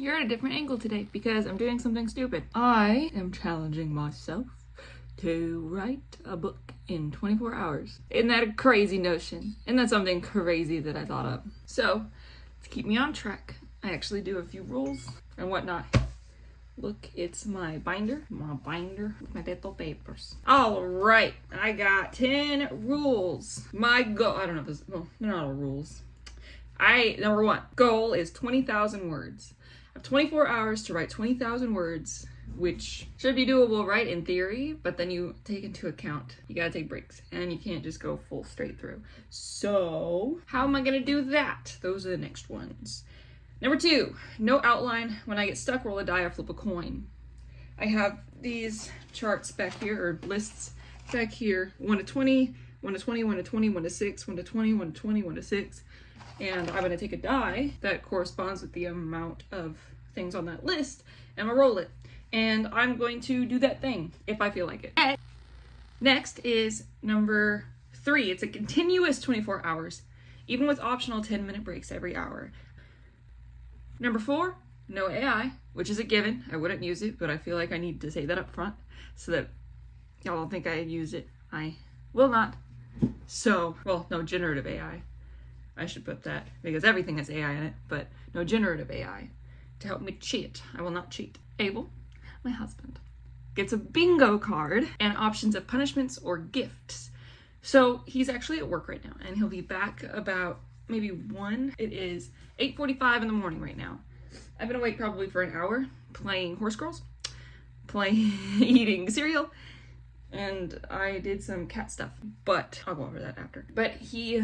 you're at a different angle today because I'm doing something stupid. I am challenging myself to write a book in 24 hours. Isn't that a crazy notion? Isn't that something crazy that I thought of? So, to keep me on track, I actually do a few rules and whatnot. Look, it's my binder with my little papers. All right, I got 10 rules. My goal, I don't know if this, well, they're not all rules. Number 1, goal is 20,000 words. I have 24 hours to write 20,000 words, which should be doable, right, in theory, but then you take into account, you gotta take breaks, and you can't just go full straight through. So, how am I gonna do that? Those are the next ones. Number 2, no outline. When I get stuck, roll a die or flip a coin. I have these charts back here, or lists back here, 1 to 20, 1 to 20, 1 to 20, 1 to 6, 1 to 20, 1 to 20, 1 to 6. And I'm gonna take a die that corresponds with the amount of things on that list, and I'm gonna roll it. And I'm going to do that thing if I feel like it. Next is number 3. It's a continuous 24 hours, even with optional 10-minute breaks every hour. Number 4, no AI, which is a given. I wouldn't use it, but I feel like I need to say that up front so that y'all don't think I use it. I will not. So, well, no generative AI. I should put that because everything has AI in it, but no generative AI to help me cheat. I will not cheat. Abel, my husband, gets a bingo card and options of punishments or gifts. So he's actually at work right now and he'll be back about maybe 1. It is 8:45 in the morning right now. I've been awake probably for an hour playing Horse Girls, eating cereal, and I did some cat stuff, but I'll go over that after. But he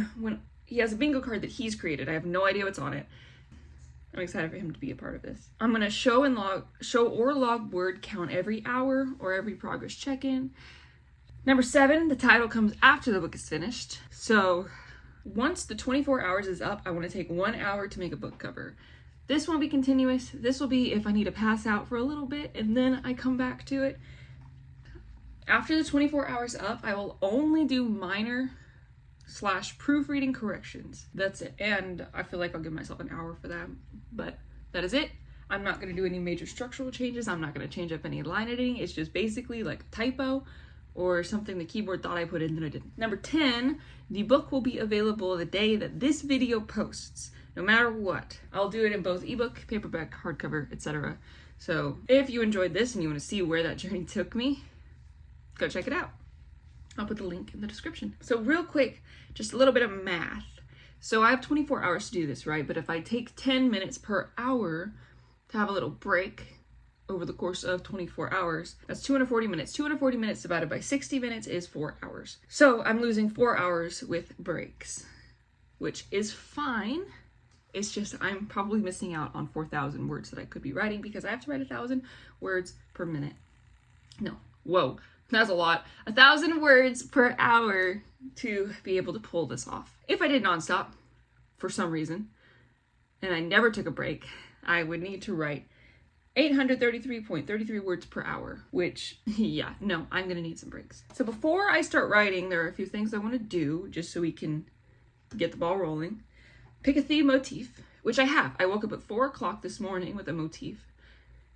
has a bingo card that he's created. I have no idea what's on it. I'm excited for him to be a part of this. I'm gonna show or log word count every hour or every progress check-in. Number 7, the title comes after the book is finished. So once the 24 hours is up, I want to take 1 hour to make a book cover. This won't be continuous. This will be if I need to pass out for a little bit and then I come back to it. After the 24 hours up, I will only do minor / proofreading corrections. That's it. And I feel like I'll give myself an hour for that, but that is it. I'm not going to do any major structural changes. I'm not going to change up any line editing. It's just basically like a typo or something the keyboard thought I put in that I didn't. Number 10, the book will be available the day that this video posts, no matter what. I'll do it in both ebook, paperback, hardcover, etc. So if you enjoyed this and you want to see where that journey took me, go check it out. I'll put the link in the description. So real quick, just a little bit of math. So I have 24 hours to do this, right? But if I take 10 minutes per hour to have a little break over the course of 24 hours, that's 240 minutes. 240 minutes divided by 60 minutes is 4 hours. So I'm losing 4 hours with breaks, which is fine. It's just I'm probably missing out on 4,000 words that I could be writing because I have to write 1,000 words per minute. No, whoa, that's a lot. 1,000 words per hour to be able to pull this off. If I did nonstop for some reason, and I never took a break, I would need to write 833.33 words per hour, which, yeah, no, I'm gonna need some breaks. So before I start writing, there are a few things I want to do just so we can get the ball rolling. Pick a theme motif, which I have. I woke up at 4 o'clock this morning with a motif,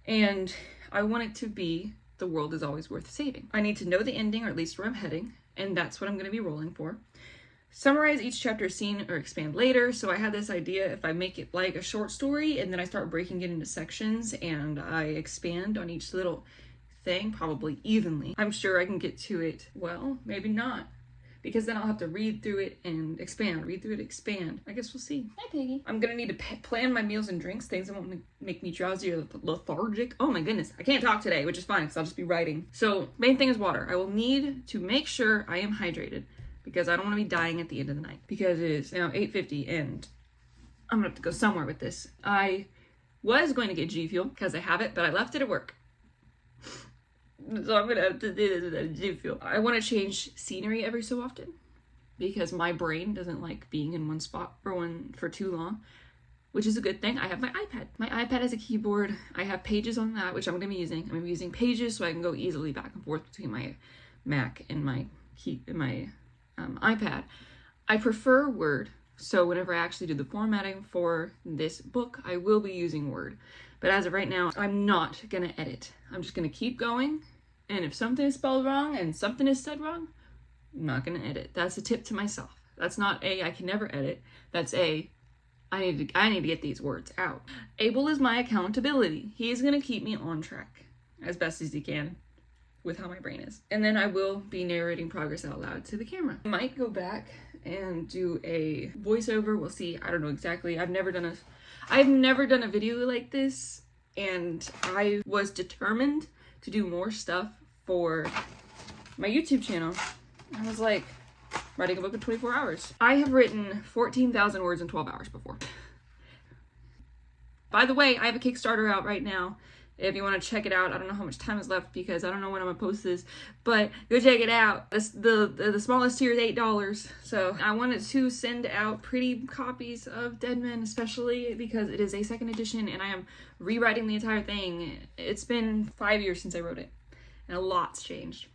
and I want it to be the world is always worth saving. I need to know the ending, or at least where I'm heading, and that's what I'm going to be rolling for. Summarize each chapter scene or expand later. So I had this idea if I make it like a short story and then I start breaking it into sections and I expand on each little thing, probably evenly, I'm sure I can get to it. Well, maybe not, because then I'll have to read through it and expand, read through it, expand. I guess we'll see. Hi, Piggy. I'm gonna need to plan my meals and drinks, things that won't make me drowsy or lethargic. Oh my goodness, I can't talk today, which is fine because I'll just be writing. So main thing is water. I will need to make sure I am hydrated because I don't want to be dying at the end of the night, because it is now 8:50 and I'm gonna have to go somewhere with this. I was going to get G Fuel because I have it, but I left it at work. So I'm gonna have to do this with G Fuel. I want to change scenery every so often because my brain doesn't like being in one spot for too long, which is a good thing. I have my iPad. My iPad has a keyboard. I have Pages on that, which I'm gonna be using. I'm gonna be using Pages so I can go easily back and forth between my Mac and my iPad. I prefer Word So whenever I actually do the formatting for this book, I will be using Word. But as of right now, I'm not gonna edit. I'm just gonna keep going. And if something is spelled wrong and something is said wrong, I'm not gonna edit. That's a tip to myself. That's not a, I can never edit. That's a, I need to get these words out. Abel is my accountability. He is gonna keep me on track as best as he can with how my brain is. And then I will be narrating progress out loud to the camera. I might go back and do a voiceover. We'll see. I don't know exactly. I've never done a video like this, and I was determined to do more stuff for my YouTube channel. I was like, writing a book in 24 hours. I have written 14,000 words in 12 hours before. By the way, I have a Kickstarter out right now. If you want to check it out, I don't know how much time is left because I don't know when I'm gonna post this, but go check it out. The smallest tier is $8. So I wanted to send out pretty copies of Dead Men, especially because it is a second edition and I am rewriting the entire thing. It's been 5 years since I wrote it and a lot's changed.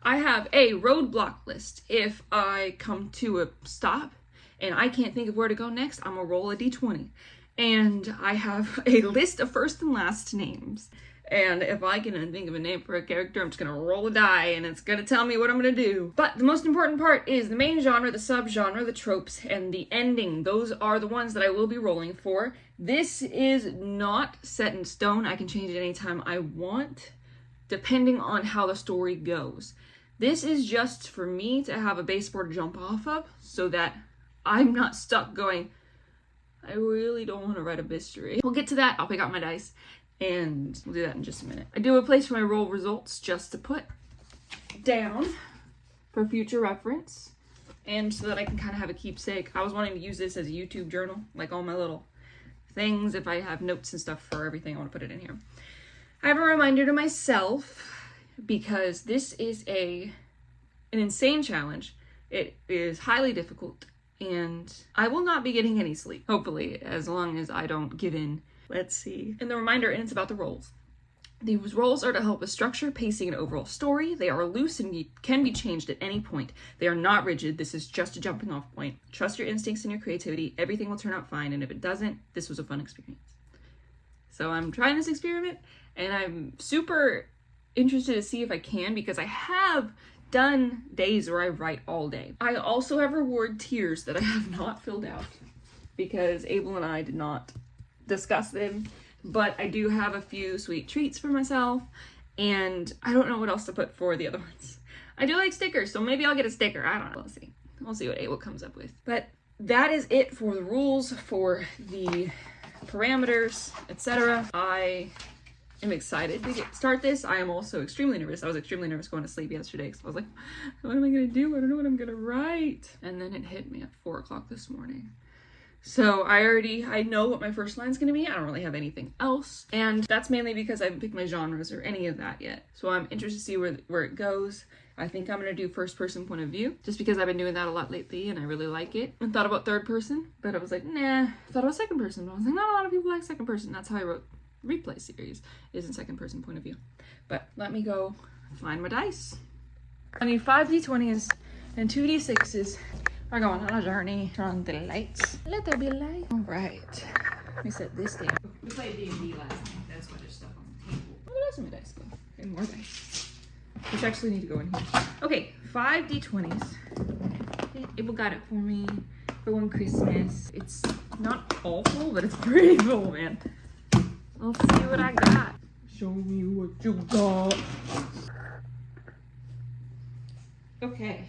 I have a roadblock list. If I come to a stop and I can't think of where to go next, I'm gonna roll a d20. And I have a list of first and last names. And if I can think of a name for a character, I'm just gonna roll a die and it's gonna tell me what I'm gonna do. But the most important part is the main genre, the subgenre, the tropes, and the ending. Those are the ones that I will be rolling for. This is not set in stone. I can change it anytime I want, depending on how the story goes. This is just for me to have a baseboard to jump off of so that I'm not stuck going, I really don't want to write a mystery. We'll get to that. I'll pick out my dice and we'll do that in just a minute. I do have a place for my roll results just to put down for future reference and so that I can kind of have a keepsake. I was wanting to use this as a YouTube journal, like all my little things. If I have notes and stuff for everything, I want to put it in here. I have a reminder to myself because this is an insane challenge. It is highly difficult. And I will not be getting any sleep, hopefully, as long as I don't give in. Let's see. And the reminder, and it's about the roles. These roles are to help with structure, pacing, and overall story. They are loose and can be changed at any point. They are not rigid. This is just a jumping off point. Trust your instincts and your creativity. Everything will turn out fine. And if it doesn't, this was a fun experience. So I'm trying this experiment and I'm super interested to see if I can, because I have done days where I write all day. I also have reward tiers that I have not filled out because Abel and I did not discuss them, but I do have a few sweet treats for myself and I don't know what else to put for the other ones. I do like stickers, so maybe I'll get a sticker. I don't know. We'll see what Abel comes up with. But that is it for the rules, for the parameters, etc. I'm excited to start this. I am also extremely nervous. I was extremely nervous going to sleep yesterday because I was like, what am I going to do? I don't know what I'm going to write. And then it hit me at 4 o'clock this morning. So I know what my first line's going to be. I don't really have anything else. And that's mainly because I haven't picked my genres or any of that yet. So I'm interested to see where it goes. I think I'm going to do first person point of view just because I've been doing that a lot lately and I really like it. And thought about third person, but I was like, nah. Thought about second person, but I was like, not a lot of people like second person. That's how I wrote replay series, is in second person point of view. But let me go find my dice. I need 5 d20s and 2 d6s. We're going on a journey. Turn on the lights. Let there be light. All right. Let me set this down. We played D&D last night. That's why there's stuff on the table. Where does my dice go? And more dice. Which actually need to go in here. Okay, 5 d20s. Abel got it for me for one Christmas. It's not awful, but it's pretty full, man. Let's see what I got. Show me what you got. Okay.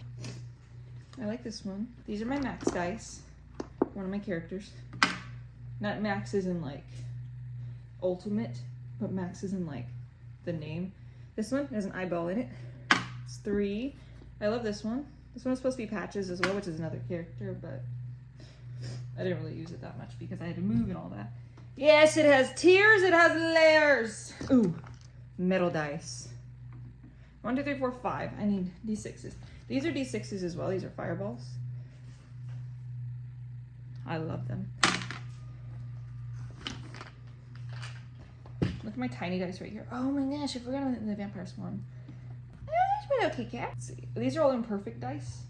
I like this one. These are my max dice. One of my characters. Not max as in like ultimate, but max as in like the name. This one has an eyeball in it. It's 3. I love this one. This one's supposed to be Patches as well, which is another character, but I didn't really use it that much because I had to move and all that. Yes, it has tiers, it has layers. Ooh, metal dice. 1, 2, 3, 4, 5. I need d6s. These are d6s as well. These are fireballs. I love them. Look at my tiny dice right here. Oh my gosh, I forgot about the vampire swarm. But okay, cat. Let's see. These are all imperfect dice.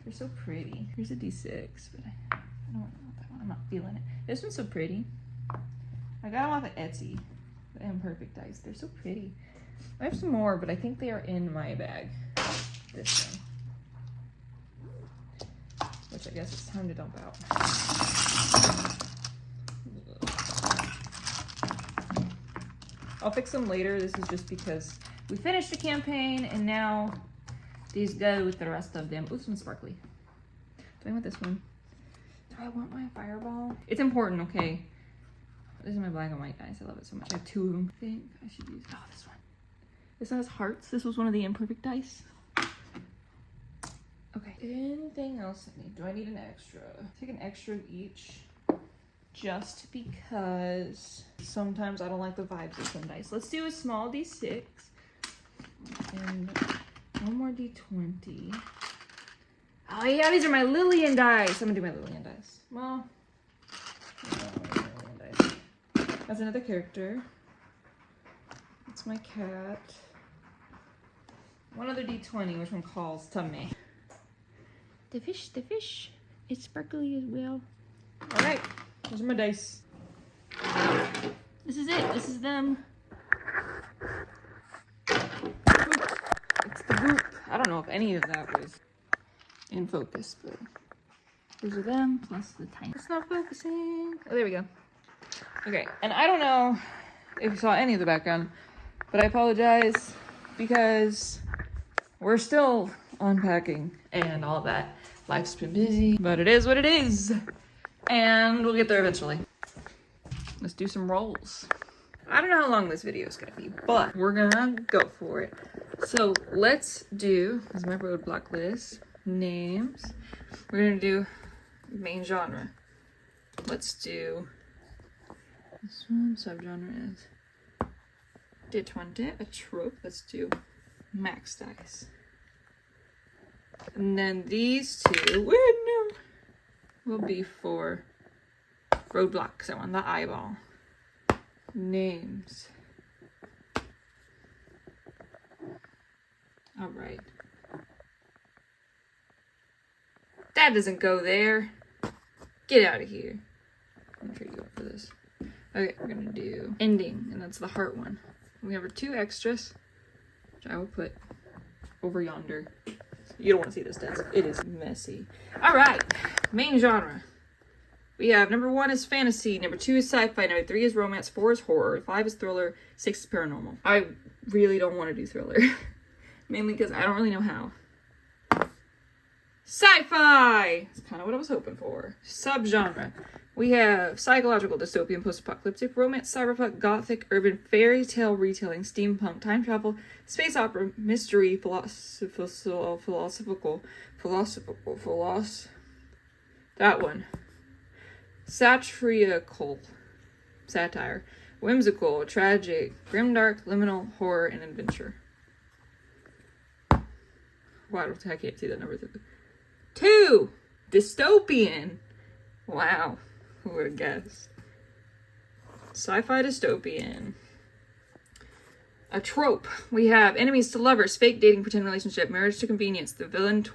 They're so pretty. Here's a d6. But I don't want that one. I'm not feeling it. This one's so pretty. I got them off of Etsy. The imperfect dice. They're so pretty. I have some more, but I think they are in my bag. This one. Which I guess it's time to dump out. I'll fix them later. This is just because we finished the campaign and now these go with the rest of them. Ooh, this one's sparkly. Do I want this one? Do I want my fireball? It's important, okay? This is my black and white dice. I love it so much. I have two of them. I think I should use, oh, this one. This one has hearts. This was one of the imperfect dice. Okay. Anything else I need? Do I need an extra? Take an extra of each. Just because sometimes I don't like the vibes of some dice. Let's do a small D6. And one more D20. Oh yeah, these are my Lillian dice. I'm gonna do my Lillian dice. Well, Lillian dice. That's another character. That's my cat. One other D20, which one calls to me. The fish. It's sparkly as well. All right, those are my dice. This is it. This is them. It's the group. I don't know if any of that was in focus, but those are them plus the tiny. It's not focusing. Oh, there we go. Okay, and I don't know if you saw any of the background, but I apologize because we're still unpacking and all that. Life's been busy, but it is what it is. And we'll get there eventually. Let's do some rolls. I don't know how long this video is gonna be, but we're gonna go for it. So let's do, this is my roadblock list, names. We're gonna do main genre. Let's do, this one, subgenre is detrante, a trope. Let's do max dice. And then these two, will be for roadblock, because I want the eyeball. Names. All right. That doesn't go there. Get out of here. I'm sure you go for this. Okay, we're gonna do ending, and that's the heart one. We have our two extras, which I will put over yonder. You don't want to see this desk. It is messy. All right, main genre. We have number 1 is fantasy, number 2 is sci-fi, number 3 is romance, 4 is horror, 5 is thriller, 6 is paranormal. I really don't want to do thriller. Mainly because I don't really know how. Sci-fi! That's kind of what I was hoping for. Subgenre. We have psychological, dystopian, post-apocalyptic, romance, cyberpunk, gothic, urban, fairy tale retelling, steampunk, time travel, space opera, mystery, philosophical, that one. Satirical, satire, whimsical, tragic, grimdark, liminal, horror, and adventure. Wow, I can't see that number. 2, dystopian. Wow, who would have guessed? Sci-fi dystopian. A trope. We have enemies to lovers, fake dating, pretend relationship, marriage to convenience. The villain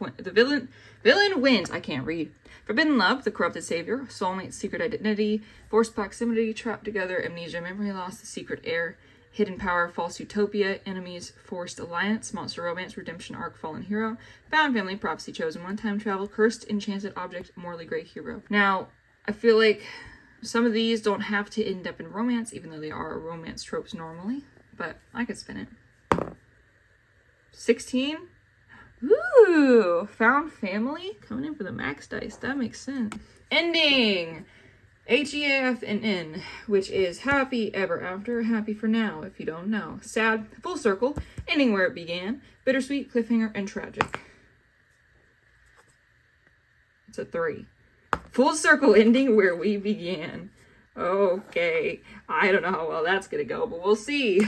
wins. I can't read. Forbidden love, the corrupted savior, soulmate, secret identity, forced proximity, trapped together, amnesia, memory loss, the secret heir, hidden power, false utopia, enemies, forced alliance, monster romance, redemption arc, fallen hero, found family, prophecy, chosen one, time travel, cursed, enchanted object, morally gray hero. Now, I feel like some of these don't have to end up in romance, even though they are romance tropes normally. But I could spin it. 16? Ooh, found family? Coming in for the max dice. That makes sense. Ending! HEAFNN, which is happy ever after, happy for now, if you don't know. Sad, full circle, ending where it began. Bittersweet, cliffhanger, and tragic. It's a 3. Full circle ending where we began. Okay, I don't know how well that's gonna go, but we'll see.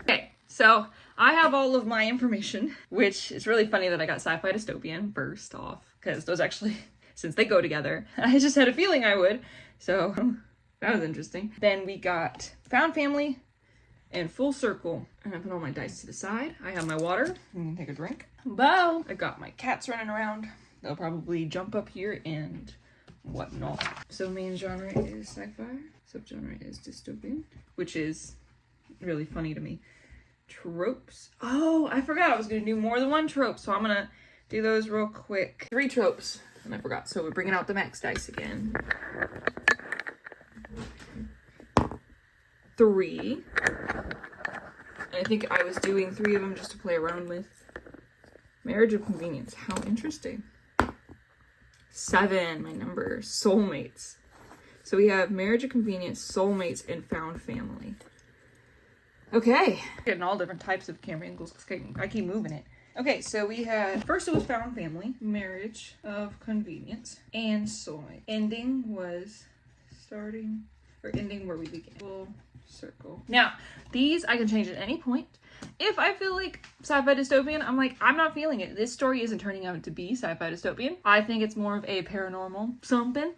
Okay, so I have all of my information, which is really funny that I got sci-fi dystopian first off, because those actually, since they go together, I just had a feeling I would, so that was interesting. Then we got found family and full circle, and I put all my dice to the side. I have my water, I'm gonna take a drink. Bow! I got my cats running around. They'll probably jump up here and whatnot. So main genre is sci-fi, subgenre is dystopian, which is really funny to me. Tropes. Oh, I forgot I was gonna do more than one trope, so I'm gonna do those real quick. 3 tropes, and I forgot, so we're bringing out the max dice again. 3. And I think I was doing 3 of them just to play around with. Marriage of convenience. How interesting. 7, my number. Soulmates. So we have marriage of convenience, soulmates, and found family. Okay. Getting all different types of camera angles. I keep moving it. Okay, so we had, first it was found family, marriage of convenience, and soulmate. Ending was starting, or ending where we begin. Full circle. Now, these I can change at any point. If I feel like sci-fi dystopian, I'm like, I'm not feeling it. This story isn't turning out to be sci-fi dystopian. I think it's more of a paranormal something.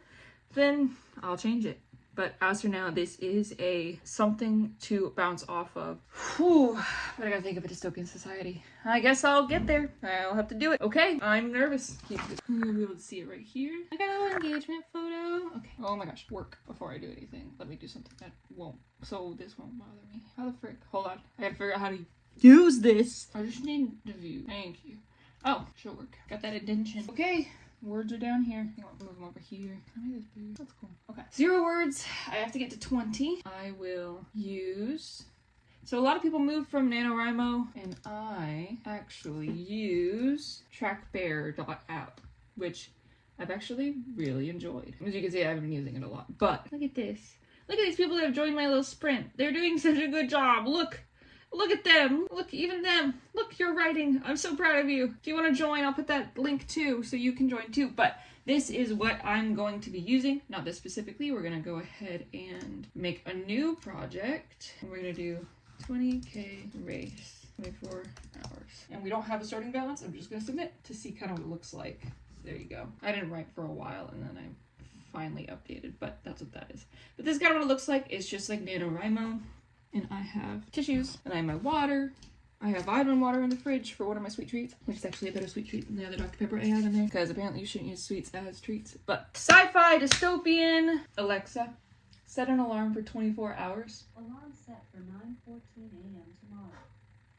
Then I'll change it. But as for now, this is a something to bounce off of. Whew, but I gotta think of a dystopian society. I guess I'll get there. I'll have to do it. Okay, I'm nervous. You'll be able to see it right here. I got a little engagement photo. Okay. Oh my gosh, work before I do anything. Let me do something that won't. So this won't bother me. How the frick? Hold on. I gotta figure out how to use this. I just need the view. Thank you. Oh, she'll work. Got that indentation. Okay. Words are down here. I want to move them over here. That's cool. Okay. 0 words. I have to get to 20. I will use... So a lot of people move from NaNoWriMo, and I actually use trackbear.app, which I've actually really enjoyed. As you can see, I've been using it a lot. But look at this. Look at these people that have joined my little sprint. They're doing such a good job. Look. Look at them. Look, even them. Look, you're writing. I'm so proud of you. Do you want to join? I'll put that link too, so you can join too. But this is what I'm going to be using. Not this specifically. We're going to go ahead and make a new project. And we're going to do 20K race, 24 hours. And we don't have a starting balance. I'm just going to submit to see kind of what it looks like. There you go. I didn't write for a while, and then I finally updated, but that's what that is. But this is kind of what it looks like. It's just like NaNoWriMo. And I have tissues, and I have my water. I have vitamin water in the fridge for one of my sweet treats, which is actually a better sweet treat than the other Dr. Pepper I have in there, because apparently you shouldn't use sweets as treats. But sci-fi, dystopian. Alexa, set an alarm for 24 hours. Alarm set for 9:14 a.m. tomorrow.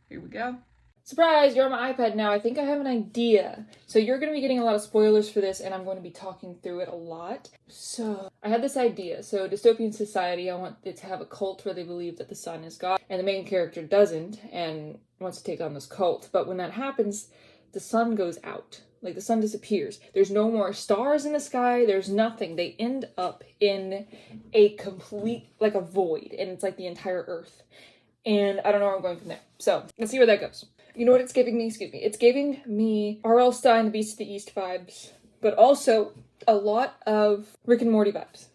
Here we go. Surprise, you're on my iPad now. I think I have an idea. So you're going to be getting a lot of spoilers for this, and I'm going to be talking through it a lot. So I had this idea. So dystopian society, I want it to have a cult where they believe that the sun is God, and the main character doesn't and wants to take on this cult. But when that happens, the sun goes out. Like, the sun disappears. There's no more stars in the sky. There's nothing. They end up in a complete, like a void, and it's like the entire earth. And I don't know where I'm going from there. So let's see where that goes. You know what it's giving me? Excuse me. It's giving me R.L. Stine, The Beast of the East vibes, but also a lot of Rick and Morty vibes.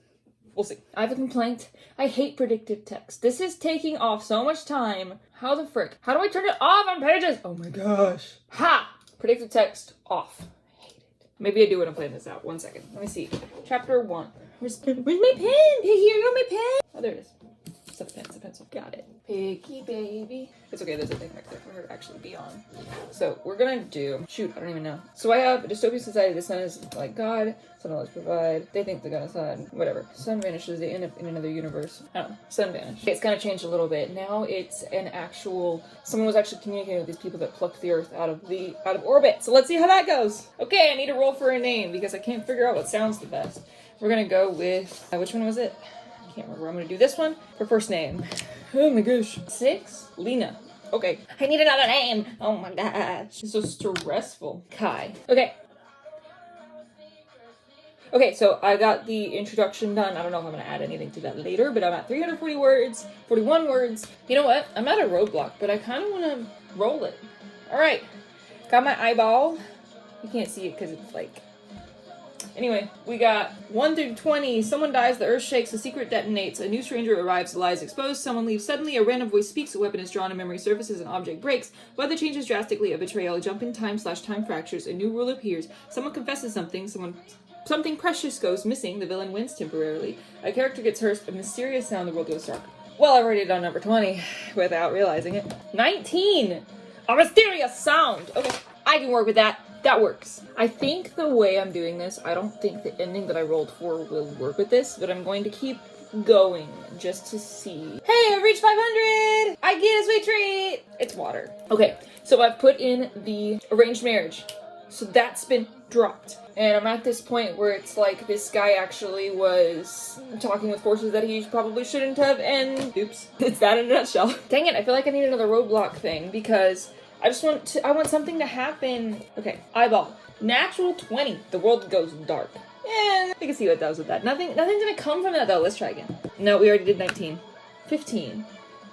We'll see. I have a complaint. I hate predictive text. This is taking off so much time. How the frick? How do I turn it off on pages? Oh my gosh. Ha! Predictive text off. I hate it. Maybe I do when I'm playing this out. 1 second. Let me see. Chapter 1. Where's my pen? Piggy, you got my pen? Oh, there it is. It's a pen. It's a pencil. Got it. Piggy baby. It's okay. There's a thing right there for her to actually be on. So we're gonna do... Shoot, I don't even know. So I have a dystopian society. The sun is like God. Sun always provide. They think they're gonna sun. Whatever. Sun vanishes. They end up in another universe. I don't know. Sun vanished. It's kind of changed a little bit. Now it's an actual... Someone was actually communicating with these people that plucked the Earth out of orbit. So let's see how that goes. Okay, I need to roll for a name because I can't figure out what sounds the best. We're gonna go with... which one was it? I can't remember. I'm gonna do this one for first name. Oh my gosh. 6? Lena. Okay. I need another name. Oh my gosh. It's so stressful. Kai. Okay. Okay, so I got the introduction done. I don't know if I'm gonna add anything to that later, but I'm at 340 words, 41 words. You know what? I'm at a roadblock, but I kind of want to roll it. All right. Got my eyeball. You can't see it because it's like... Anyway, we got 1 through 20. Someone dies, the earth shakes, a secret detonates, a new stranger arrives, lies exposed, someone leaves suddenly, a random voice speaks, a weapon is drawn, a memory surfaces, an object breaks, weather changes drastically, a betrayal, a jump in time/time fractures, a new rule appears, someone confesses something, something precious goes missing, the villain wins temporarily, a character gets hurt, a mysterious sound, the world goes dark. Well, I've already done number 20 without realizing it. 19! A mysterious sound! Okay, I can work with that. That works. I think the way I'm doing this, I don't think the ending that I rolled for will work with this, but I'm going to keep going just to see. Hey, I reached 500! I get a sweet treat! It's water. Okay, so I've put in the arranged marriage. So that's been dropped. And I'm at this point where it's like this guy actually was talking with forces that he probably shouldn't have, and oops. It's that in a nutshell. Dang it, I feel like I need another roadblock thing because I want something to happen. Okay, eyeball. Natural 20. The world goes dark. Yeah, I can see what that was with that. Nothing's gonna come from that though. Let's try again. No, we already did 19. 15.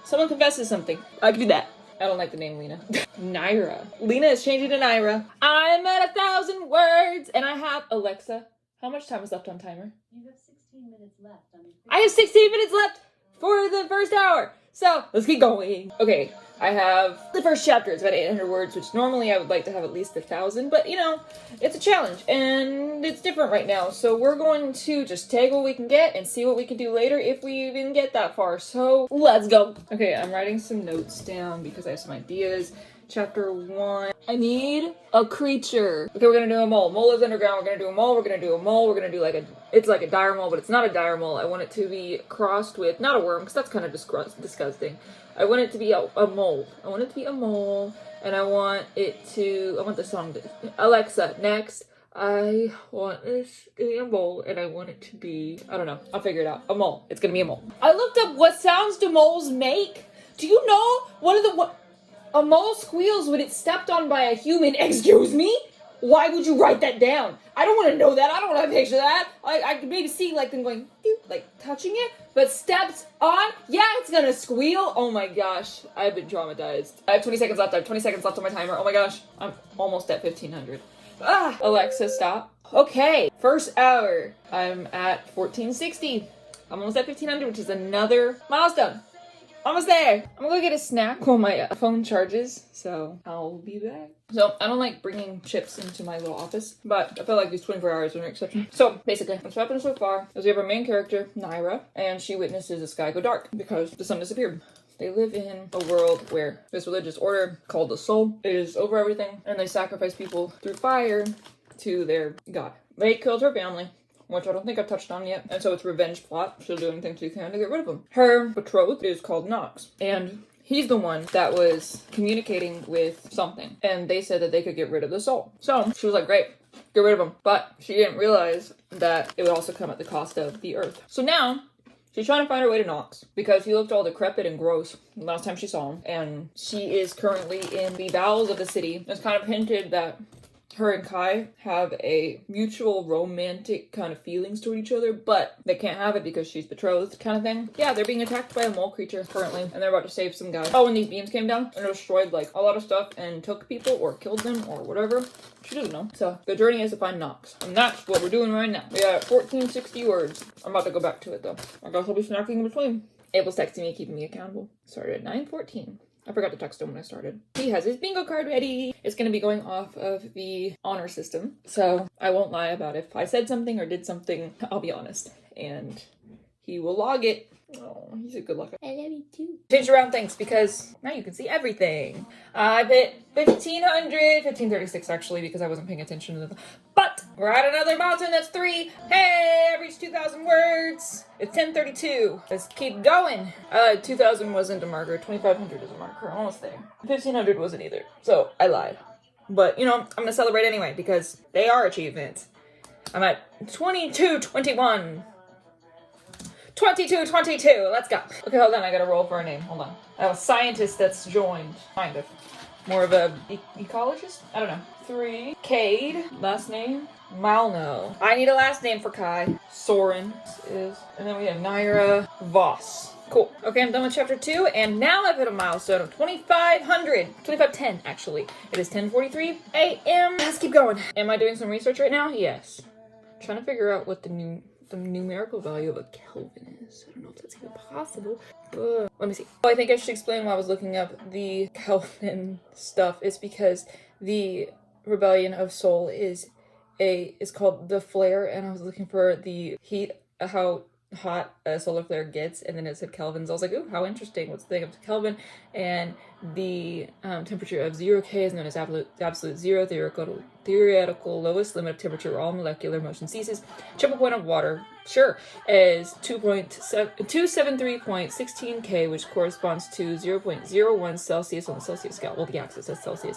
Someone confesses something. I can do that. I don't like the name Lena. Nyra. Lena is changing to Nyra. I'm at 1,000 words and I have Alexa. How much time is left on timer? You have 16 minutes left on your I have 16 minutes left for the first hour. So let's keep going. Okay, I have the first chapter. It's about 800 words, which normally I would like to have at least 1,000, but you know, it's a challenge and it's different right now. So we're going to just take what we can get and see what we can do later if we even get that far. So let's go. Okay, I'm writing some notes down because I have some ideas. Chapter 1. I need a creature. Okay, we're gonna do a mole. Mole is underground. We're gonna do a mole. We're gonna do a mole. We're gonna do it's like a dire mole, but it's not a dire mole. I want it to be crossed with, not a worm, because that's kind of disgusting. I want it to be a mole. I want it to be a mole, and I want the song to, Alexa, next. I want this to be a mole, and I want it to be, I don't know. I'll figure it out. A mole. It's gonna be a mole. I looked up what sounds do moles make. Do you know a mole squeals when it's stepped on by a human? Excuse me? Why would you write that down? I don't want to know that. I don't want to picture that. I could maybe see like them going, like touching it, but steps on? Yeah, it's gonna squeal. Oh my gosh, I've been traumatized. I have 20 seconds left. I have 20 seconds left on my timer. Oh my gosh, I'm almost at 1,500. Ah, Alexa, stop. Okay, first hour. I'm at 1460. I'm almost at 1,500, which is another milestone. Almost there. I'm gonna go get a snack while my phone charges, so I'll be back. So I don't like bringing chips into my little office, but I feel like these 24 hours are an exception. So basically, what's happened so far is we have our main character, Nyra, and she witnesses the sky go dark because the sun disappeared. They live in a world where this religious order called the Soul is over everything, and they sacrifice people through fire to their god. They killed her family, which I don't think I've touched on yet. And so it's revenge plot. She'll do anything she can to get rid of him. Her betrothed is called Nox. And he's the one that was communicating with something. And they said that they could get rid of the soul. So she was like, great, get rid of him. But she didn't realize that it would also come at the cost of the earth. So now she's trying to find her way to Nox because he looked all decrepit and gross last time she saw him. And she is currently in the bowels of the city. It's kind of hinted that her and Kai have a mutual romantic kind of feelings toward each other, but they can't have it because she's betrothed kind of thing. Yeah, they're being attacked by a mole creature currently, and they're about to save some guy. Oh, and these beams came down and destroyed like a lot of stuff and took people or killed them or whatever. She doesn't know. So the journey is to find Nox, and that's what we're doing right now. We got 1460 words. I'm about to go back to it though. I guess I'll be snacking in between. Abel's texting me, keeping me accountable. Started at 9:14. I forgot to text him when I started. He has his bingo card ready. It's going to be going off of the honor system. So I won't lie about if I said something or did something. I'll be honest. And he will log it. Oh, he's a good lucker. I love you too. Change around things because now you can see everything. I hit 1,536 actually because I wasn't paying attention to the... But we're at another mountain. That's 3. Hey, I reached 2,000 words. It's 10:32. Let's keep going. 2,000 wasn't a marker. 2,500 is a marker. Almost there. 1,500 wasn't either. So I lied. But, you know, I'm going to celebrate anyway because they are achievements. I'm at 2221. 2222. Let's go. Okay, hold on. I got to roll for a name. Hold on. I have a scientist that's joined. Kind of. More of a ecologist? I don't know. 3. Cade. Last name? Malno. I need a last name for Kai. Soren is. And then we have Nyra Voss. Cool. Okay, I'm done with chapter 2, and now I've hit a milestone of 2,500. 2,510, actually. It is 10:43 a.m. Let's keep going. Am I doing some research right now? Yes. I'm trying to figure out what the numerical value of a Kelvin is. I don't know if that's even possible, but let me see. Oh, I think I should explain why I was looking up the Kelvin stuff. It's because the Rebellion of Soul is called the flare, and I was looking for the heat, how hot a solar flare gets, and then it said kelvins. I was like, ooh, how interesting. What's the thing up to Kelvin? And the temperature of 0K is known as absolute zero, theoretical lowest limit of temperature where all molecular motion ceases. Triple point of water, sure, is 273.16 K, which corresponds to 0.01 Celsius on the Celsius scale. Well, the axis says Celsius.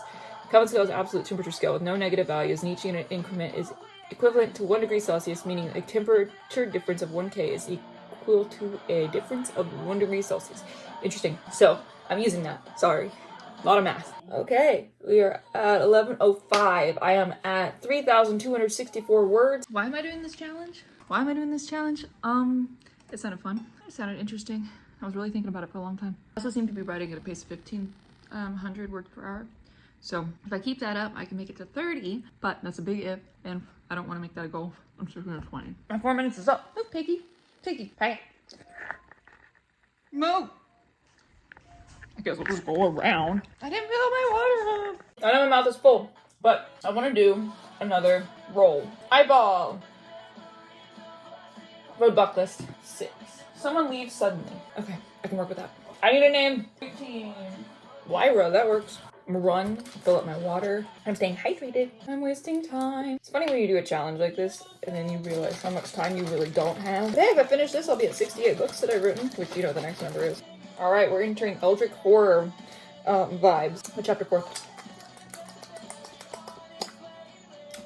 Kelvin scale is an absolute temperature scale with no negative values, and each unit increment is equivalent to 1 degree Celsius, meaning a temperature difference of 1 K is equal to a difference of 1 degree Celsius. Interesting. So I'm using that. Sorry. A lot of math. Okay, we are at 11:05. I am at 3,264 words. Why am I doing this challenge? It sounded fun. It sounded interesting. I was really thinking about it for a long time. I also seem to be writing at a pace of 1,500 words per hour. So if I keep that up, I can make it to 30, but that's a big if, and I don't want to make that a goal. I'm sticking to 20. My 4 minutes is up. Move, piggy. Piggy. Hey. Move. I guess we'll just go around. I didn't fill my water up. I know my mouth is full, but I want to do another roll. Eyeball. Roadblock list. 6. Someone leaves suddenly. Okay, I can work with that. I need a name. 18. Lyra, that works. I'm gonna run, fill up my water. I'm staying hydrated. I'm wasting time. It's funny when you do a challenge like this and then you realize how much time you really don't have. Hey, if I finish this, I'll be at 68 books that I've written, which you know what the next number is. All right, we're entering Eldritch Horror vibes. Chapter 4.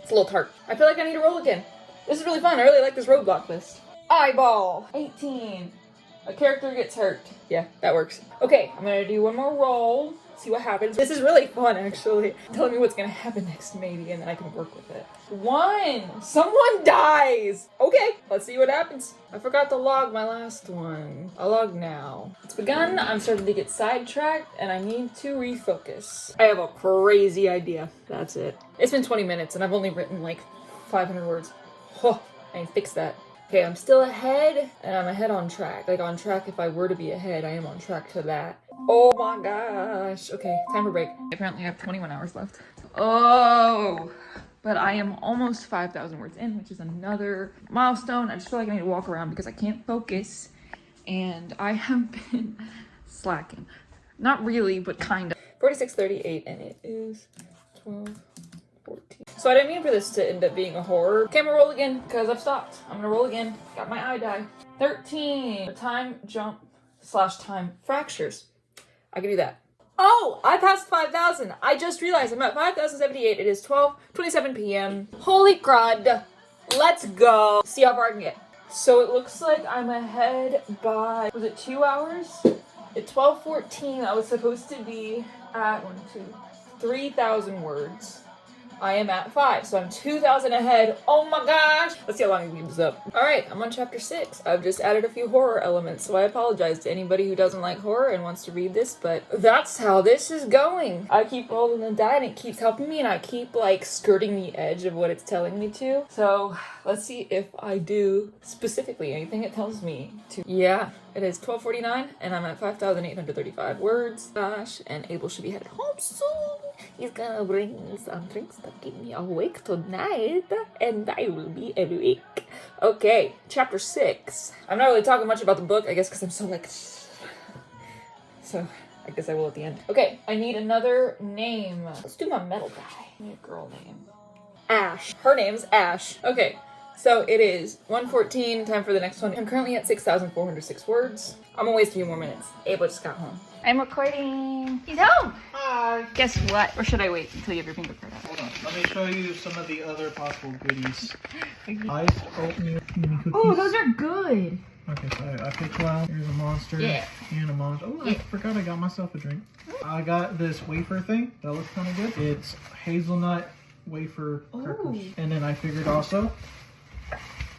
It's a little tart. I feel like I need to roll again. This is really fun. I really like this roadblock list. Eyeball. 18. A character gets hurt. Yeah, that works. Okay, I'm gonna do one more roll. See what happens. This is really fun, actually. Telling me what's gonna happen next, maybe, and then I can work with it. 1! Someone dies! Okay, let's see what happens. I forgot to log my last one. I'll log now. It's begun. I'm starting to get sidetracked, and I need to refocus. I have a crazy idea. That's it. It's been 20 minutes, and I've only written like 500 words. Oh, I need to fix that. Okay, I'm still ahead, and I'm ahead on track. Like, on track, if I were to be ahead, I am on track to that. Oh my gosh. Okay, time for break. Apparently I have 21 hours left. Oh, but I am almost 5,000 words in, which is another milestone. I just feel like I need to walk around because I can't focus, and I have been slacking. Not really, but kind of. 46:38, and it is 12:14. So I didn't mean for this to end up being a horror. Okay, I'm gonna roll again, because I've stopped. I'm gonna roll again. Got my eye die. 13. Time jump / time fractures. I can do that. Oh, I passed 5,000. I just realized I'm at 5,078. It is 12:27 p.m. Holy crud. Let's go. See how far I can get. So it looks like I'm ahead by, was it 2 hours? At 12:14, I was supposed to be at 3,000 words. I am at 5, so I'm 2,000 ahead. Oh my gosh! Let's see how long it keeps up. Alright, I'm on chapter 6. I've just added a few horror elements, so I apologize to anybody who doesn't like horror and wants to read this, but that's how this is going. I keep rolling the die and it keeps helping me, and I keep like skirting the edge of what it's telling me to. So let's see if I do specifically anything it tells me to. Yeah, it is 12:49 and I'm at 5,835 words. Gosh, and Abel should be headed home soon. He's gonna bring me some drinks to keep me awake tonight, and I will be awake. Okay, chapter 6. I'm not really talking much about the book, I guess, because I'm so like... So, I guess I will at the end. Okay, I need another name. Let's do my metal guy. I need a girl name. Ash. Her name's Ash. Okay, so it is 1:14, time for the next one. I'm currently at 6,406 words. I'm gonna waste a few more minutes. Abel just got home. I'm recording. He's home. Hi. Guess what? Or should I wait until you have your fingerprint out? Hold on. Let me show you some of the other possible goodies. Iced oatmeal mini cookies. Oh, those are good. Okay, so I picked one. Here's a monster. Yeah. And a monster. Oh, I forgot I got myself a drink. I got this wafer thing. That looks kind of good. It's hazelnut wafer crackers. And then I figured also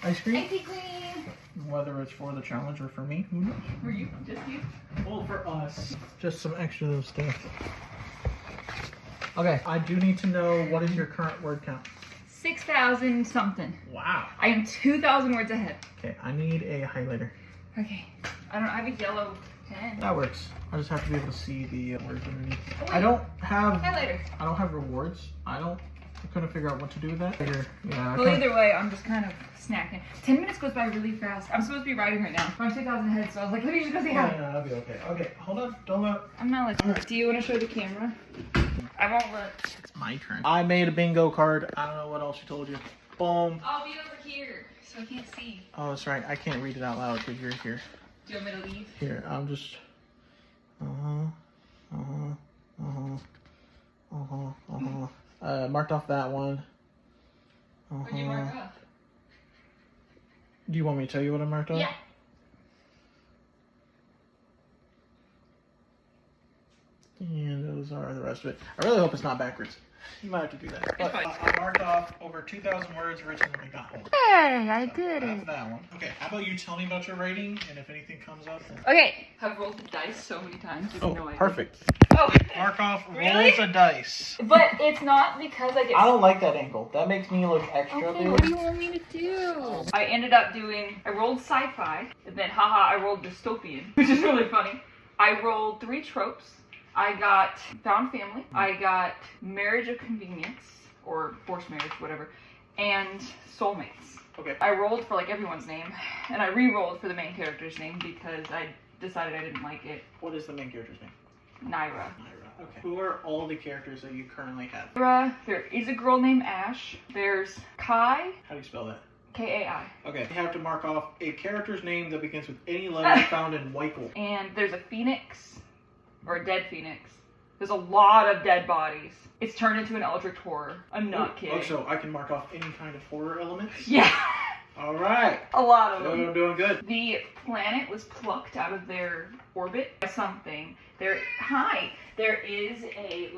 ice cream. Ice cream. Whether it's for the challenge or for me, who knows? For you? Just you? Well, for us. Just some extra stuff. Okay, I do need to know, what is your current word count? 6,000 something. Wow. I am 2,000 words ahead. Okay, I need a highlighter. Okay. I have a yellow pen. That works. I just have to be able to see the words underneath. Oh, I don't have highlighter. I don't have rewards. I don't I couldn't figure out what to do with that. Yeah. Well, either way, I'm just kind of snacking. 10 minutes goes by really fast. I'm supposed to be riding right now. I'm 2,000 ahead, so I was like, let me just go see how. Yeah, I'll be okay. Okay, hold on. Don't look. I'm not like, Alright. do you want to show the camera? I won't look. It's my turn. I made a bingo card. I don't know what else she told you. Boom. I'll be over here, so I can't see. Oh, that's right. I can't read it out loud because you're here. Do you want me to leave? Here, I'm just. Marked off that one. What did you mark off? Do you want me to tell you what I marked off? Yeah. And those are the rest of it. I really hope it's not backwards. You might have to do that. But fine. I marked off over 2,000 words written when we got home. Hey, I did That's that one. Okay, how about you tell me about your rating, and if anything comes up. Then... Okay. I've rolled the dice so many times. You have no idea. Perfect. Oh. Mark off Really? rolls of dice. But it's not because I get. I don't like that angle. That makes me look extra Okay, big. what do you want me to do? I ended up doing. I rolled sci-fi, and then haha, I rolled dystopian, which is really funny. I rolled 3 tropes. I got found family. I got marriage of convenience, or forced marriage, whatever, and soulmates. Okay. I rolled for like everyone's name, and I re-rolled for the main character's name because I decided I didn't like it. What is the main character's name? Nyra. Nyra. Okay. Who are all the characters that you currently have? Nyra. There is a girl named Ash. There's Kai. How do you spell that? Kai. Okay. You have to mark off a character's name that begins with any letter found in Weikel. And there's a phoenix, or a dead phoenix. There's a lot of dead bodies. It's turned into an eldritch horror. I'm not kidding. Oh, so I can mark off any kind of horror elements? Yeah. All right. A lot of I'm them. doing good. The planet was plucked out of their orbit by something. There is a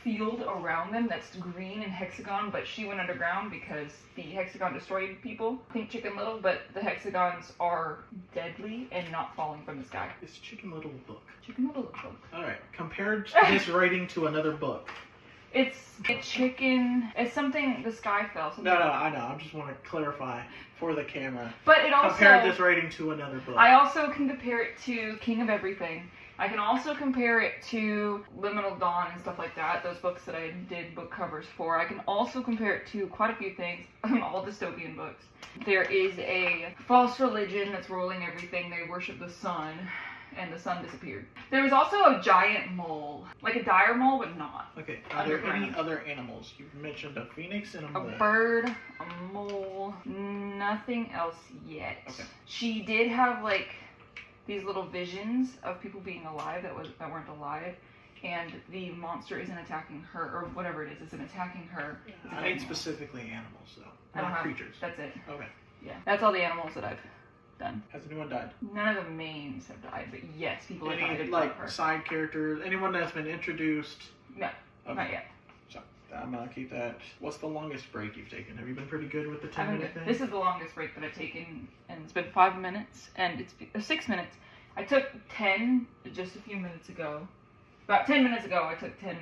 field around them that's green and hexagon, but she went underground because the hexagon destroyed people. Think Chicken Little, but the hexagons are deadly and not falling from the sky. It's Chicken Little book. Chicken Little book. All right. Compared this writing to another book. It's something the sky fell. No, I know. I just want to clarify for the camera. But it also Compare this writing to another book. I also can compare it to King of Everything. I can also compare it to Liminal Dawn and stuff like that, those books that I did book covers for. I can also compare it to quite a few things, all dystopian books. There is a false religion that's ruling everything. They worship the sun, and the sun disappeared. There was also a giant mole, like a dire mole, but not. Okay, are there any other animals? You've mentioned a phoenix and a mole. A bird, a mole, nothing else yet. Okay. She did have these little visions of people being alive that weren't alive, and the monster isn't attacking her, or whatever it isn't attacking her. I need specifically animals, though, I don't not have creatures. That's it. Okay. Yeah, that's all the animals that I've done. Has anyone died? None of the mains have died, but yes, people have died. Any Except her. side characters? Anyone that's been introduced? No, Okay. not yet. So I'm gonna keep that. What's the longest break you've taken? Have you been pretty good with the 10-minute thing? This is the longest break that I've taken, and it's been 5 minutes, and it's 6 minutes. I took 10 just a few minutes ago. About 10 minutes ago, I took 10,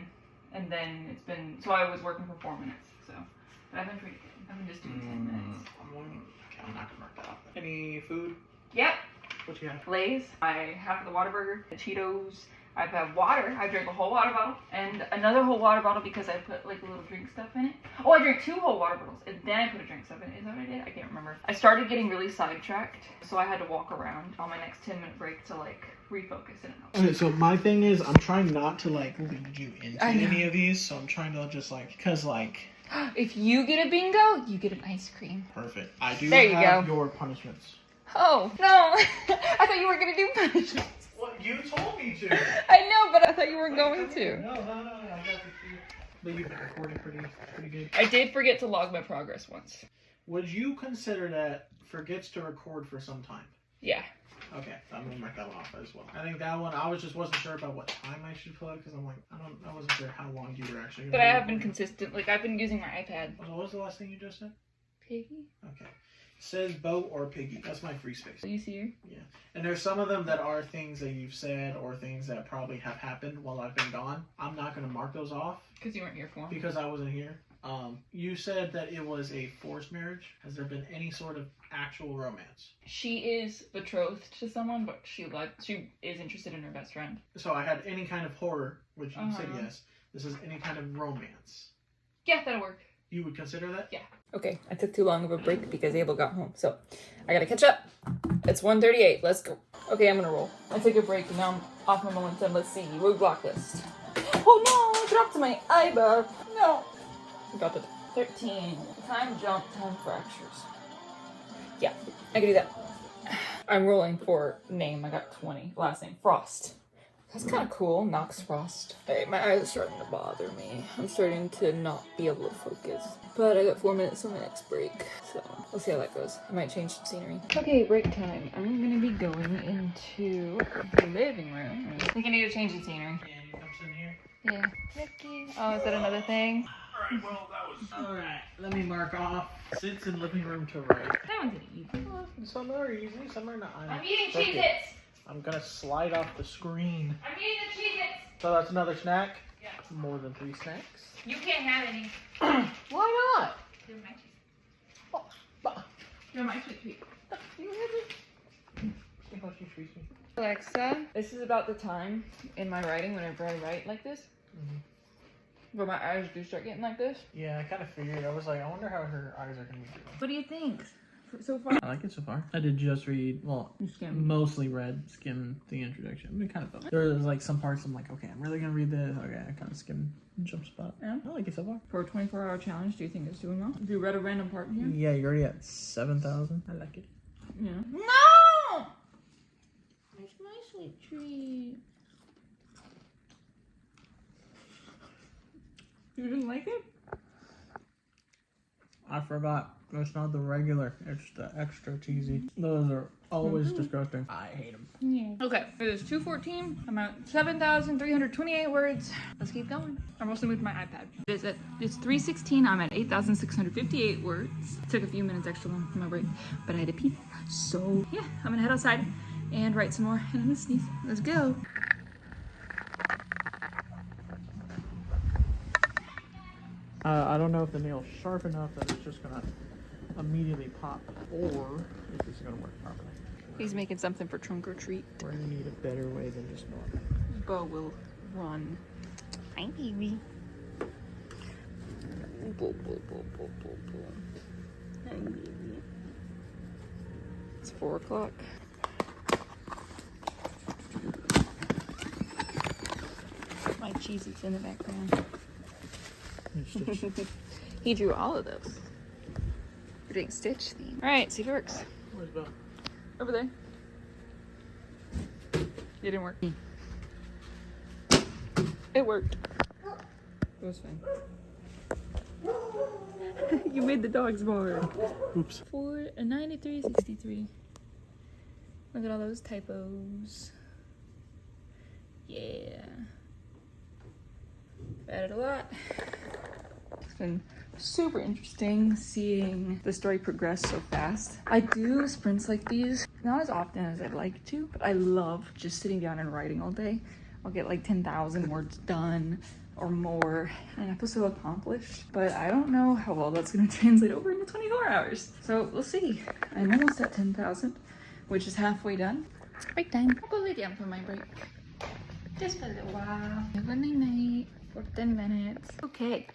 and then it's been, so I was working for 4 minutes, so. But I've been pretty good. I've been just doing 10 minutes. I'm not gonna mark that off. Any food? Yep. What you have? Lay's. I have the Whataburger, the Cheetos. I've had water. I drank a whole water bottle and another whole water bottle because I put a little drink stuff in it. Oh, I drank 2 whole water bottles and then I put a drink stuff in it. Is that what I did? I can't remember. I started getting really sidetracked, so I had to walk around on my next 10-minute break to refocus and help. Okay, so my thing is, I'm trying not to lead you into any of these, so I'm trying to just because if you get a bingo, you get an ice cream. Perfect. I do there you have go. your punishments. Oh no! I thought you were gonna do punishments. Well, you told me to. I know, but I thought you were going to. No, I got the cue. But you've been recording pretty good. I did forget to log my progress once. Would you consider that forgets to record for some time? Yeah. Okay, I'm gonna mark that one off as well. I think that one, I wasn't sure about what time I should put because I'm like, I wasn't sure how long you were actually. But I have been consistent. I've been using my iPad. So what was the last thing you just said? Piggy. Okay. Says boat or piggy. That's my free space. So you see her? Yeah. And there's some of them that are things that you've said or things that probably have happened while I've been gone. I'm not going to mark those off. Because you weren't here for them. Because I wasn't here. You said that it was a forced marriage. Has there been any sort of actual romance? She is betrothed to someone, but she is interested in her best friend. So I had any kind of horror, which you said yes. This is any kind of romance. Yeah, that'll work. You would consider that? Yeah. Okay, I took too long of a break because Abel got home, so I gotta catch up. It's 1:38. Let's go. Okay, I'm gonna roll. I took a break and now I'm off my momentum. Let's see. Roadblock list. Oh no! I dropped my eyebrow. No. I got it. 13. Time jump, time fractures. Yeah, I can do that. I'm rolling for name. I got 20. Last name, Frost. That's kind of cool. Knox Frost. Hey, my eyes are starting to bother me. I'm starting to not be able to focus. But I got 4 minutes till my next break. So we'll see how that goes. I might change some scenery. Okay, break time. I'm going to be going into the living room. I think I need to change the scenery. Yeah, he comes in here. Yeah. Mickey. Oh, is that another thing? Alright, well, that was... Alright, let me mark off. Sits in living room to right. That one's easy. Well, some are easy, some are not. I'm eating Okay. Cheez-Its. I'm gonna slide off the screen. I'm eating the Cheez-Its. So that's another snack? Yeah. More than 3 snacks? You can't have any. Why not? They're my Cheez-Its. Oh, but They're my sweet treat. you have it. See how she treats me. Alexa, this is about the time in my writing whenever I write like this. Where my eyes do start getting like this. Yeah, I kind of figured. I was like, I wonder how her eyes are gonna be doing. What do you think so far? I like it so far. I did just read, well, mostly read, skimmed the introduction. I mean, kind of felt. There was like some parts I'm like, okay, I'm really gonna read this. Okay, I kind of skimmed jump spot. Yeah. I like it so far. For a 24-hour challenge, do you think it's doing well? Have you read a random part in here? Yeah, you're already at 7,000. I like it. Yeah. No! It's my sweet treat. You didn't like it? I forgot. It's not the regular. It's the extra cheesy. Those are always disgusting. I hate them. Yeah. Okay, it is 2:14. I'm at 7,328 words. Let's keep going. I'm also with my iPad. It's 3:16. I'm at 8,658 words. Took a few minutes extra long for my break, but I had to pee. So yeah, I'm gonna head outside and write some more. And I'm gonna sneeze. Let's go. I don't know if the nail's sharp enough that it's just gonna immediately pop, or if it's gonna work properly. He's making something for trunk or treat. We're gonna need a better way than just normal. Bo will run. Hi, baby. Bo, bo, bo, bo, bo, bo. Hi, baby. It's 4 o'clock. My cheese is in the background. He drew all of those. We're doing Stitch theme. All right, see if it works. Where's Bo? Over there. It didn't work. It worked. It was fine. You made the dogs bark. Oops. 93.63. Look at all those typos. Yeah. Added a lot. It's been super interesting seeing the story progress so fast. I do sprints like these, not as often as I'd like to, but I love just sitting down and writing all day. I'll get like 10,000 words done or more, and I feel so accomplished, but I don't know how well that's gonna translate over into 24 hours. So we'll see. I'm almost at 10,000, which is halfway done. Break time. I'll go lay down for my break. Just a little while. Good night for 10 minutes. Okay.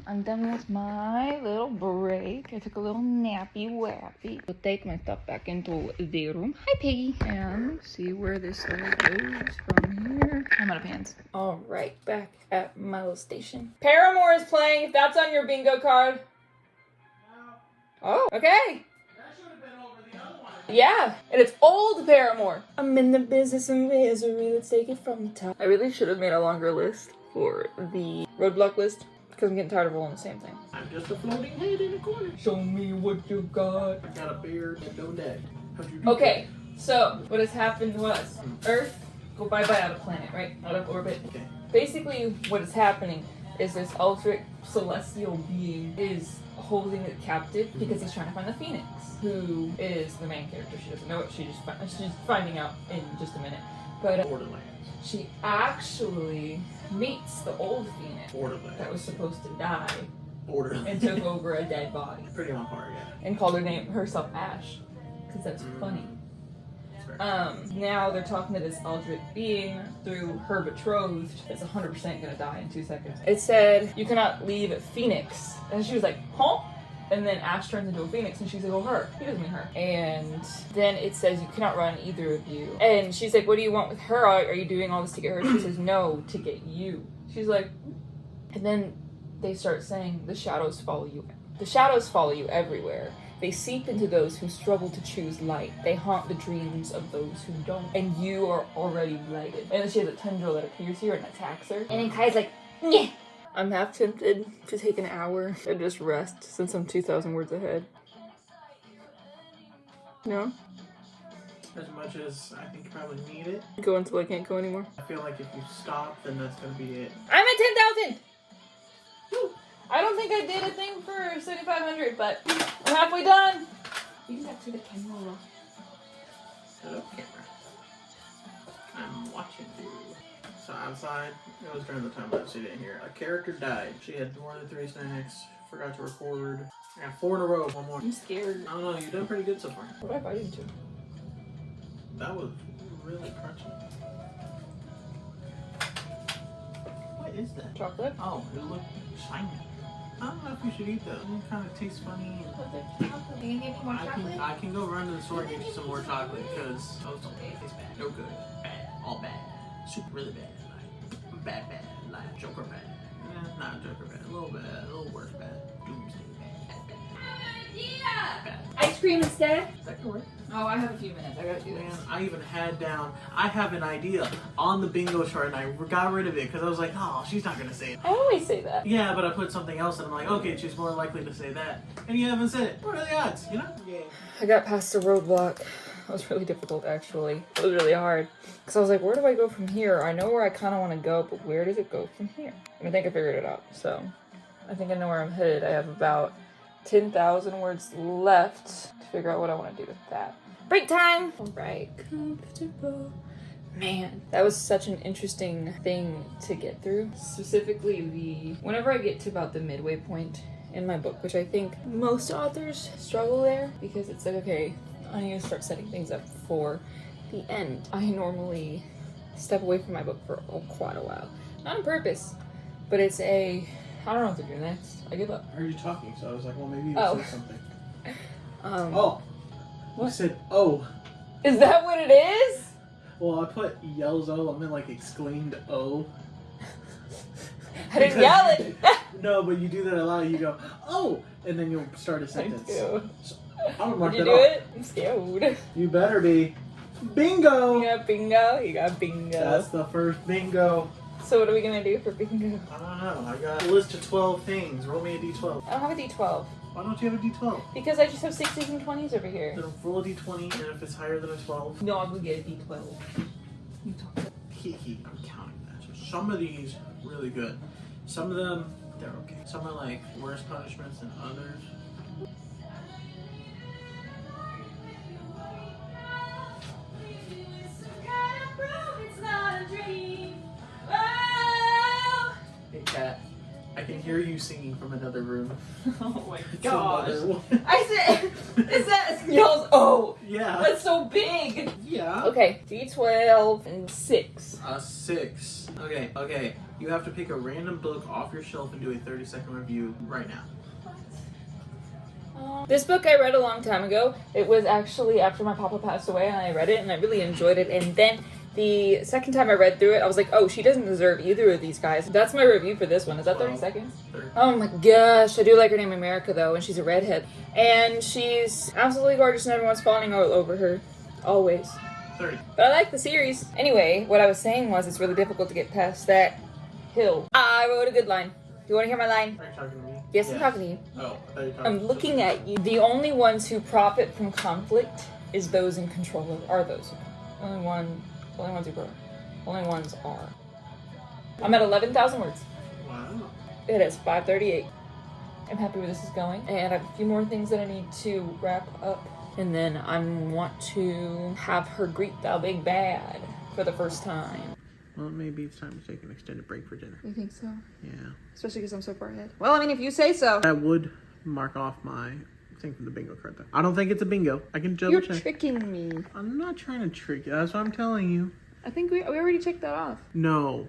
I'm done with my little break. I took a little nappy wappy. I'll take my stuff back into the room. Hi, Piggy. And see where this story goes from here. I'm out of hands. All right, back at my little station. Paramore is playing, if that's on your bingo card. No. Oh, okay. That should have been over the other one. Yeah, and it's old Paramore. I'm in the business of misery. Let's take it from the top. I really should have made a longer list for the roadblock list, because I'm getting tired of rolling the same thing. I'm just a floating head in a corner. Show me what you got. I got a beard and no neck. How'd you do Okay, so what has happened to us? Earth, go bye-bye out of planet, right? Out of orbit. Okay. Basically, what is happening is this ultra celestial being is holding it captive because he's trying to find the Phoenix, who is the main character. She doesn't know it. She's finding out in just a minute. But Borderlands. she actually meets the old Phoenix Borderlands. that was supposed to die Borderlands. and took over a dead body Pretty on par, yeah. and called herself Ash, because that's funny. It's fair. Now they're talking to this Eldritch being through her betrothed that's 100% gonna die in 2 seconds. It said, you cannot leave Phoenix. And she was like, huh? And then Ash turns into a phoenix and she's like, oh, her. He doesn't mean her. And then it says, you cannot run, either of you. And she's like, what do you want with her? Are you doing all this to get her? She says, no, to get you. She's like, and then they start saying, the shadows follow you. The shadows follow you everywhere. They seep into those who struggle to choose light. They haunt the dreams of those who don't. And you are already lighted. And then she has a tendril that appears here and attacks her. And then Kai's like, yeah. I'm half tempted to take an hour and just rest since I'm 2,000 words ahead. No? As much as I think you probably need it. Go until I can't go anymore. I feel like if you stop, then that's gonna be it. I'm at 10,000! I don't think I did a thing for 7,500, but I'm halfway done. You can back to the camera. Hello, camera. I'm watching you. So outside, it was during the time lapse, you didn't hear. A character died. She had more than 3 snacks. Forgot to record. I got 4 in a row. One more. I'm scared. I don't know. You've done pretty good so far. What did I bite into? That was really crunchy. What is that? Chocolate? Oh, it looked shiny. I don't know if you should eat those. It kind of tastes funny. Chocolate. You gonna give me more chocolate? I can go run to the store and get you some more chocolate because those don't taste bad. No good. Bad. All bad. Super really bad. Like, bad. Like Joker bad. Not Joker bad. A little bad. A little worse bad. Doomsday bad. Bad. Ice cream instead? Is that correct? Oh, I have a few minutes. I gotta do Man, this. I even had down, I have an idea on the bingo chart and I got rid of it because I was like, oh, she's not going to say it. I always say that. Yeah, but I put something else and I'm like, okay, she's more likely to say that. And you haven't said it. What are the odds, you know? Yeah. I got past the roadblock. It was really difficult, actually. It was really hard. Because I was like, where do I go from here? I know where I kind of want to go, but where does it go from here? And I think I figured it out. So, I think I know where I'm headed. I have about 10,000 words left to figure out what I want to do with that. Break time! Alright, comfortable. Man, that was such an interesting thing to get through. Specifically, whenever I get to about the midway point in my book, which I think most authors struggle there, because it's like, okay, I need to start setting things up for the end. I normally step away from my book for quite a while. Not on purpose, but it's I don't know what to do next. I give up. I heard you talking, so I was like, well, maybe you said something. What? You said, oh. Is that what it is? Well, I put yells O, I meant like exclaimed O. I didn't yell it. No, but you do that a lot. You go, oh, and then you'll start a sentence. do. So, I'm gonna mark Did you that do off. it? I'm scared. You better be. Bingo! You got bingo. You got bingo. That's the first bingo. So what are we gonna do for bingo? I don't know. I got a list of 12 things. Roll me a d12. I don't have a d12. Why don't you have a d12? Because I just have 60s and 20s over here. Then roll a d20, and if it's higher than a 12, No, I'm gonna get a d12. You talk. hee. I'm counting that. So some of these really good. Some of them they're okay. Some are like worse punishments than others. Hey cat, I can hear you singing from another room. Oh my It's gosh. another one. I said, is that yells? Oh, Yeah. that's so big. Yeah. Okay, d12 and 6. 6. Okay. You have to pick a random book off your shelf and do a 30-second review right now. This book I read a long time ago. It was actually after my papa passed away, and I read it, and I really enjoyed it. And then the second time I read through it, I was like, oh, she doesn't deserve either of these guys. That's my review for this one. Is that 30 seconds? 30. Oh my gosh, I do like her name America, though, and she's a redhead. And she's absolutely gorgeous, and everyone's falling all over her. Always. 30. But I like the series. Anyway, what I was saying was it's really difficult to get past that hill. I wrote a good line. You want to hear my line? Are you talking to me? Yes, I'm talking to you. Oh, I thought you were talking I'm to looking at you. The only ones who profit from conflict is those in control are those. Only ones who profit. Only ones are. I'm at 11,000 words. Wow. It is 5:38. I'm happy where this is going. And I have a few more things that I need to wrap up. And then I want to have her greet the big bad for the first time. Well, maybe it's time to take an extended break for dinner. You think so? Yeah. Especially because I'm so far ahead. Well, I mean, if you say so. That would mark off my Same for the bingo card though. I don't think it's a bingo. I can double You're check. tricking me. I'm not trying to trick you. That's what I'm telling you. I think we already checked that off. No,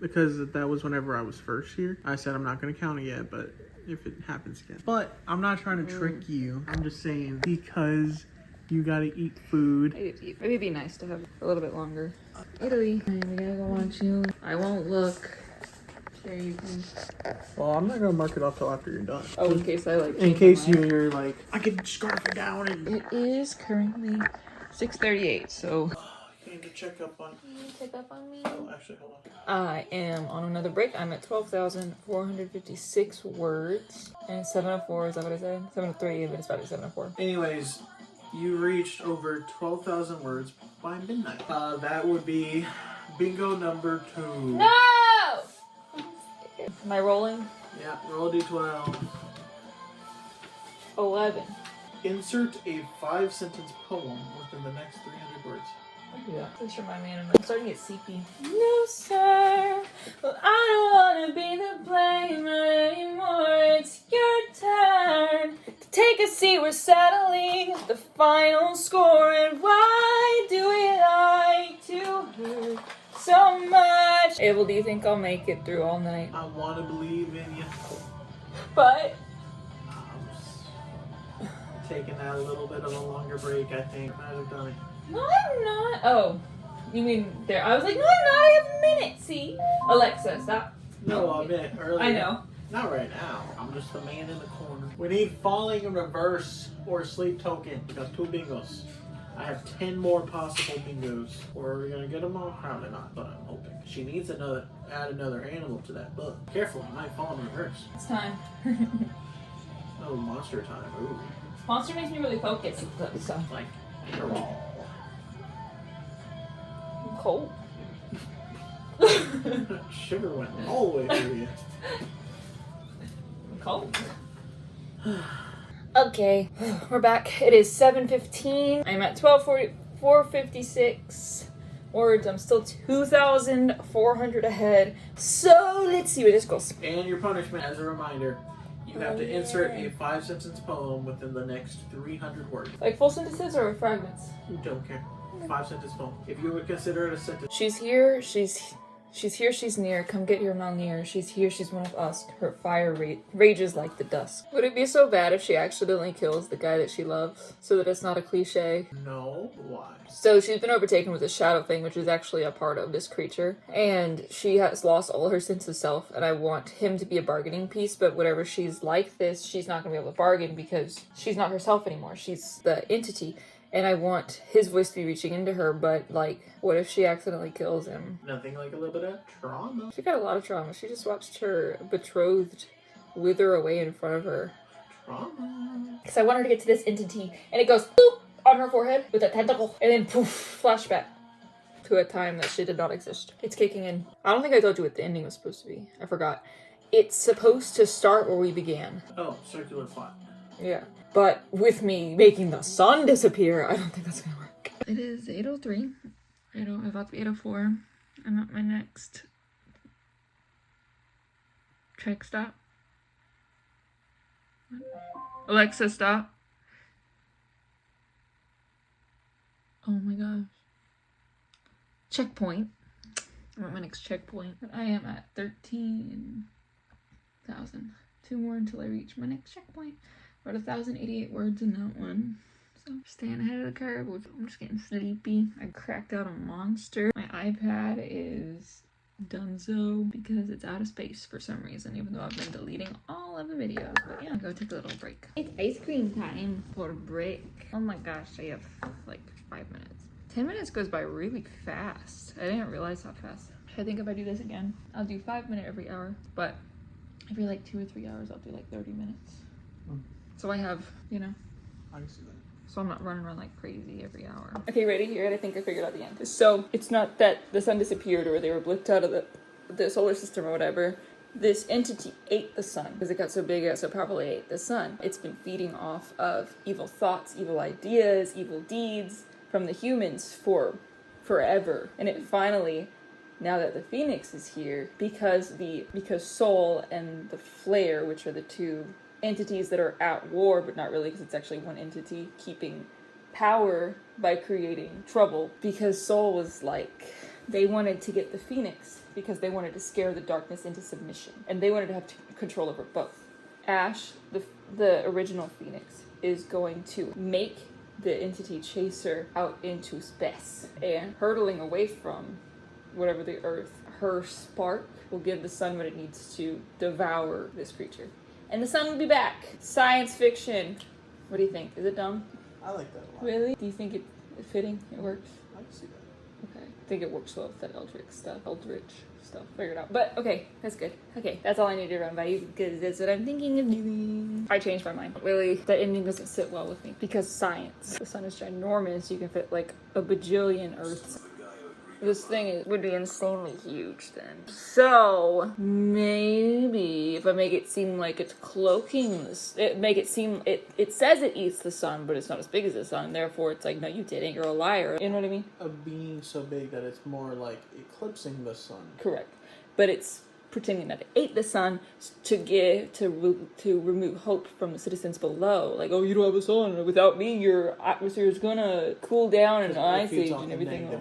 because that was whenever I was first here. I said I'm not going to count it yet, but if it happens again. But I'm not trying to trick you. I'm just saying because you got to eat food. Maybe it'd be nice to have a little bit longer. Italy. We gotta go watch you. I won't look. Sure you can. Well, I'm not going to mark it off till after you're done. Oh, in case I like. In case you're like, I could scarf it down and. It is currently 6:38, so. You need to check up on. Check up on me. Oh, actually, hold on. I am on another break. I'm at 12,456 words. And 704, is that what I said? 703, but it's about 704. Anyways, you reached over 12,000 words by midnight. That would be bingo number 2. No! Am I rolling? Yeah, roll a d12. 11. Insert a 5-sentence poem within the next 300 words. I do that. Please remind me. I'm starting to get sleepy. No, sir. Well, I don't want to be the blamer anymore. It's your turn to take a seat. We're settling the final score. And why do we like to hurt so much? Abel, do you think I'll make it through all night? I want to believe in you. But I'm taking that a little bit of a longer break, I think. I might have done it. no, I'm not. Oh, you mean there? I was like, no, I'm not. I have a minute. See, Alexa, stop. No, I meant earlier. I know. Not right now. I'm just the man in the corner. We need falling in reverse or sleep token. We got 2 bingos. I have 10 more possible bingos. Or are we gonna get them all? Probably not, but I'm hoping. She needs add another animal to that book. Careful, I might fall in reverse. It's time. Oh, monster time. Ooh. Monster makes me really focused. So Like, interwall. I'm cold. Sugar went all the way through you. I'm cold. Okay, we're back. It is 7:15. I'm at 456 words. I'm still 2,400 ahead. So let's see where this goes. And your punishment, as a reminder, you have to insert a 5-sentence poem within the next 300 words. Like full sentences or fragments? You don't care. 5-sentence poem. If you would consider it a sentence. She's here, she's here, she's near. Come get your Malnir. She's here, she's one of us. Her fire rages like the dusk. Would it be so bad if she accidentally kills the guy that she loves? So that it's not a cliche? No. Why? So she's been overtaken with a shadow thing, which is actually a part of this creature. And she has lost all her sense of self, and I want him to be a bargaining piece, but whatever she's like this, she's not going to be able to bargain because she's not herself anymore. She's the entity. And I want his voice to be reaching into her, but, like, what if she accidentally kills him? Nothing like a little bit of trauma. She got a lot of trauma. She just watched her betrothed wither away in front of her. Trauma. Because I want her to get to this entity, and it goes boop on her forehead with a tentacle, and then poof, flashback to a time that she did not exist. It's kicking in. I don't think I told you what the ending was supposed to be. I forgot. It's supposed to start where we began. Oh, circular plot. Yeah. But with me making the sun disappear, I don't think that's gonna work. It is 8:03. I'm about to be 8:04. I'm at my next check stop. Alexa, stop. Oh my gosh. Checkpoint. I'm at my next checkpoint. But I am at 13,000. 2 more until I reach my next checkpoint. About 1,088 words in that one. So staying ahead of the curve. I'm just getting sleepy. I cracked out a monster. My iPad is donezo because it's out of space for some reason, even though I've been deleting all of the videos. But yeah, go take a little break. It's ice cream time for a break. Oh my gosh, I have like 5 minutes. 10 minutes goes by really fast. I didn't realize how fast. I think if I do this again, I'll do 5 minutes every hour. But every like 2 or 3 hours, I'll do like 30 minutes. So I have, I can see that. So I'm not running around like crazy every hour. Okay, ready? Here, I think I figured out the end. So it's not that the sun disappeared or they were blipped out of the solar system or whatever. This entity ate the sun because it got so big, it got so powerful, it ate the sun. It's been feeding off of evil thoughts, evil ideas, evil deeds from the humans for forever. And it finally, now that the Phoenix is here, because Soul and the Flare, which are the two entities that are at war, but not really, because it's actually one entity keeping power by creating trouble. Because Soul was like, they wanted to get the Phoenix because they wanted to scare the darkness into submission, and they wanted to have control over both. Ash, the original Phoenix, is going to make the entity Chaser out into space, and hurtling away from whatever the Earth, her spark will give the sun what it needs to devour this creature. And the sun will be back. Science fiction. What do you think? Is it dumb? I like that a lot. Really? Do you think it's fitting? It works? I can see that. Okay. I think it works well with that Eldritch stuff. Figure it out. But okay, that's good. Okay, that's all I need to run by you because that's what I'm thinking of doing. I changed my mind. Really, the ending doesn't sit well with me because science. The sun is ginormous. You can fit like a bajillion Earths. This thing would be insanely huge then. So maybe if I make it seem like it's cloaking this, it says it eats the sun, but it's not as big as the sun. Therefore, it's like, no, you didn't. You're a liar. You know what I mean? A being so big that it's more like eclipsing the sun. Correct, but it's pretending that it ate the sun to remove hope from the citizens below. Like, oh, you don't have a sun. Without me, your atmosphere is gonna cool down and ice age and everything.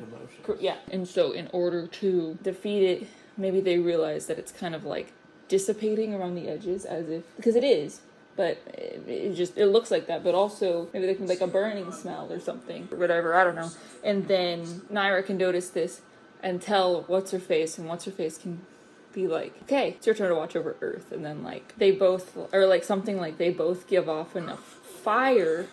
Yeah, and so in order to defeat it, maybe they realize that it's kind of like dissipating around the edges, as if, because it is, but it looks like that. But also maybe they can like a burning smell or something or whatever. I don't know. And then Nyra can notice this and tell what's her face, and what's her face can be like, okay, it's your turn to watch over Earth. And then like they both, or like something like they both give off enough fire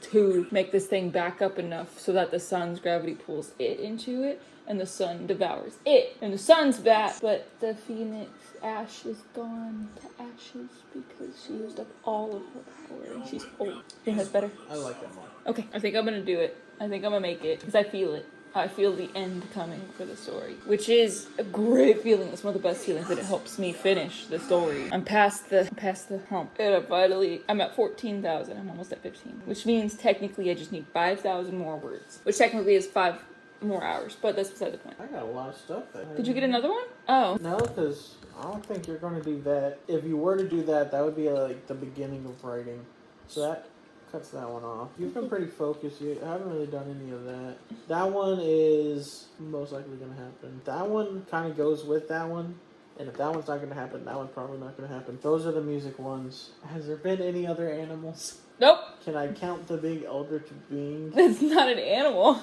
to make this thing back up enough so that the sun's gravity pulls it into it, and the sun devours it. And the sun's back, but the Phoenix Ash is gone to ashes because she used up all of her power and she's old. I think that's better. I like that more. Okay, I think I'm gonna do it. I think I'm gonna make it because I feel it. I feel the end coming for the story, which is a great feeling. It's one of the best feelings, that it helps me finish the story. I'm past the hump. And I'm at 14,000. I'm almost at 15, which means technically I just need 5,000 more words, which technically is 5 more hours, but that's beside the point. I got a lot of stuff there. Did you get another one? Oh. No, because I don't think you're going to do that. If you were to do that, that would be like the beginning of writing. So that cuts that one off. You've been pretty focused. You haven't really done any of that. That one is most likely going to happen. That one kind of goes with that one. And if that one's not going to happen, that one's probably not going to happen. Those are the music ones. Has there been any other animals? Nope. Can I count the big eldritch being? That's not an animal.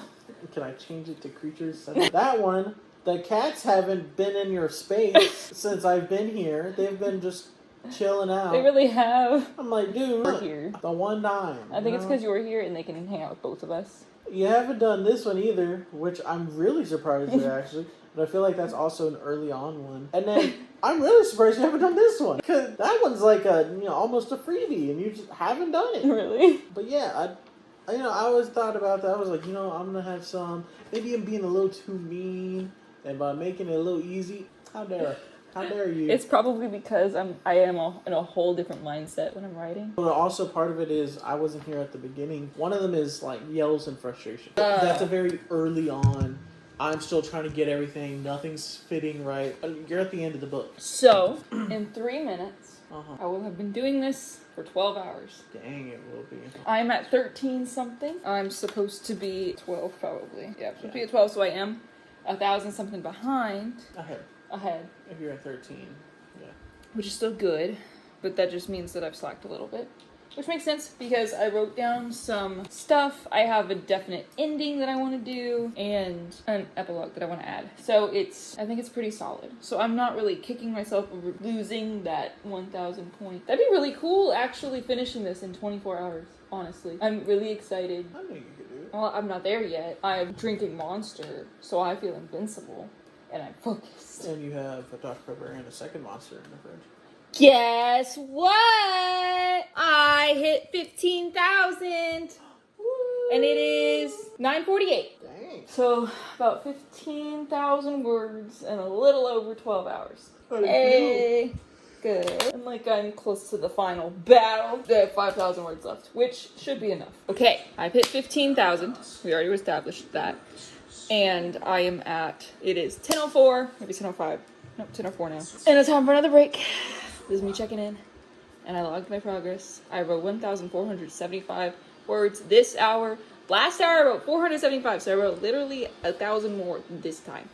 Can I change it to creatures? That one, the cats haven't been in your space since I've been here. They've been just chilling out. They really have. I'm like, dude, We're here. the one time. I think it's because you were here and they can hang out with both of us. You haven't done this one either, which I'm really surprised at, actually. But I feel like that's also an early on one. And then I'm really surprised you haven't done this one, because that one's like almost a freebie, and you just haven't done it. Really? But yeah, I always thought about that. I was like, I'm gonna have some. Maybe I'm being a little too mean, and by making it a little easy, how dare you? It's probably because I am in a whole different mindset when I'm writing. But also part of it is I wasn't here at the beginning. One of them is like yells and frustration. That's a very early on. I'm still trying to get everything. Nothing's fitting right. You're at the end of the book. So, in 3 minutes, I will have been doing this for 12 hours. Dang, it will be. I'm at 13 something. I'm supposed to be 12 probably. Yeah, I'm supposed to be at 12, so I am 1,000 something behind. Ahead. If you're at 13, yeah. Which is still good, but that just means that I've slacked a little bit. Which makes sense because I wrote down some stuff. I have a definite ending that I want to do and an epilogue that I want to add. So I think it's pretty solid. So I'm not really kicking myself over losing that 1,000 point. That'd be really cool actually finishing this in 24 hours, honestly. I'm really excited. I know you could do it. Well, I'm not there yet. I'm drinking Monster, so I feel invincible and I'm focused. And you have a Dr. Pepper and a second monster in the fridge. Guess what? I hit 15,000. And it is 9:48. Dang. So about 15,000 words and a little over 12 hours. Hey, good. And I'm close to the final battle. There are 5,000 words left, which should be enough. Okay, I've hit 15,000. We already established that. And I am it is 10:04, maybe 10:05. Nope, 10:04 now. And it's time for another break. This is me checking in. and I logged my progress. I wrote 1,475 words this hour. Last hour I wrote 475, so I wrote literally 1,000 more this time.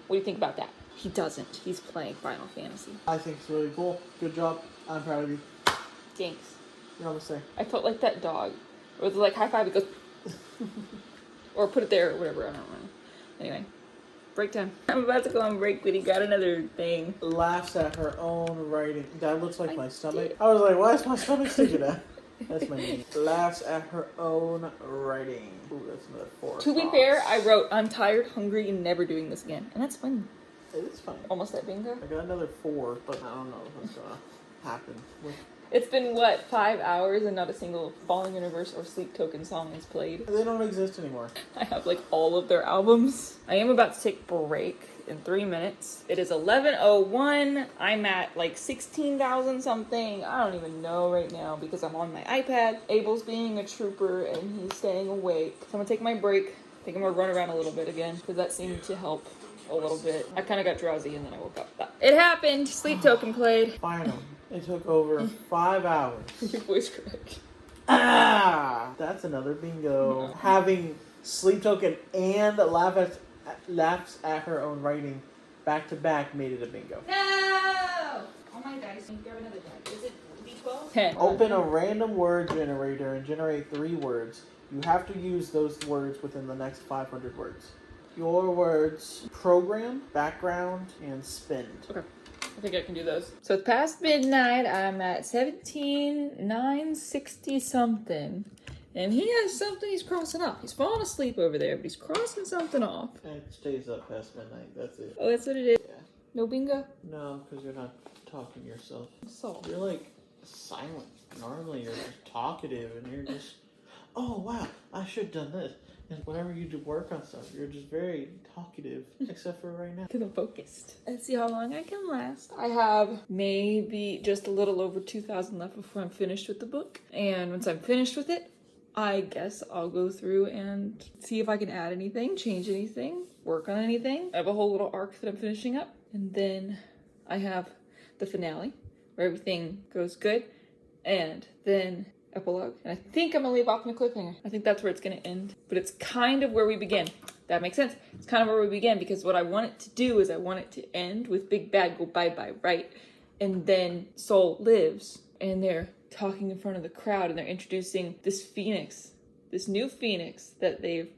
What do you think about that? He doesn't. He's playing Final Fantasy. I think it's really cool. Good job. I'm proud of you. Thanks. You know what I'm saying? I felt like that dog. With like high five, it goes, or put it there, or whatever. I don't know. Anyway, break time. I'm about to go on break, but he got another thing. Laughs at her own writing. That looks like my stomach. I was like, why is my stomach sticking out? That's my knee. Laughs at her own writing. Ooh, that's another 4. To be fair, I wrote, I'm tired, hungry, and never doing this again. And that's funny. It is funny. Almost at bingo. I got another 4, but I don't know what's gonna happen. It's been, what, 5 hours and not a single Falling Universe or Sleep Token song is played. They don't exist anymore. I have, like, all of their albums. I am about to take a break in 3 minutes. It is 11:01. I'm at, like, 16,000 something. I don't even know right now because I'm on my iPad. Abel's being a trooper and he's staying awake. So I'm gonna take my break. I think I'm gonna run around a little bit again because that seemed to help a little bit. I kind of got drowsy and then I woke up. But it happened. Sleep Token played. Finally. It took over 5 hours. Your voice cracked. Ah! That's another bingo. Having Sleep Token and laughs at her own writing back to back made it a bingo. No! Oh my dice. Grab another die. Is it D12? 10. Open a random word generator and generate 3 words. You have to use those words within the next 500 words. Your words: program, background, and spend. Okay. I think I can do those. So it's past midnight. I'm at 17,960 something. And he has something he's crossing off. He's falling asleep over there, but he's crossing something off. It stays up past midnight. That's it. Oh, that's what it is? Yeah. No bingo? No, because you're not talking to yourself. So. You're like silent. Normally you're just talkative and you're just, oh wow, I should have done this. And whenever you do work on stuff, you're just very talkative, except for right now. Because I'm focused. Let's see how long I can last. I have maybe just a little over 2,000 left before I'm finished with the book. And once I'm finished with it, I guess I'll go through and see if I can add anything, change anything, work on anything. I have a whole little arc that I'm finishing up. And then I have the finale where everything goes good. And then epilogue. And I think I'm gonna leave off on a cliffhanger. I think that's where it's gonna end. But it's kind of where we begin. That makes sense. It's kind of where we begin because what I want it to do is I want it to end with Big Bad go bye-bye, right? And then Soul lives and they're talking in front of the crowd and they're introducing this phoenix, this new phoenix that they've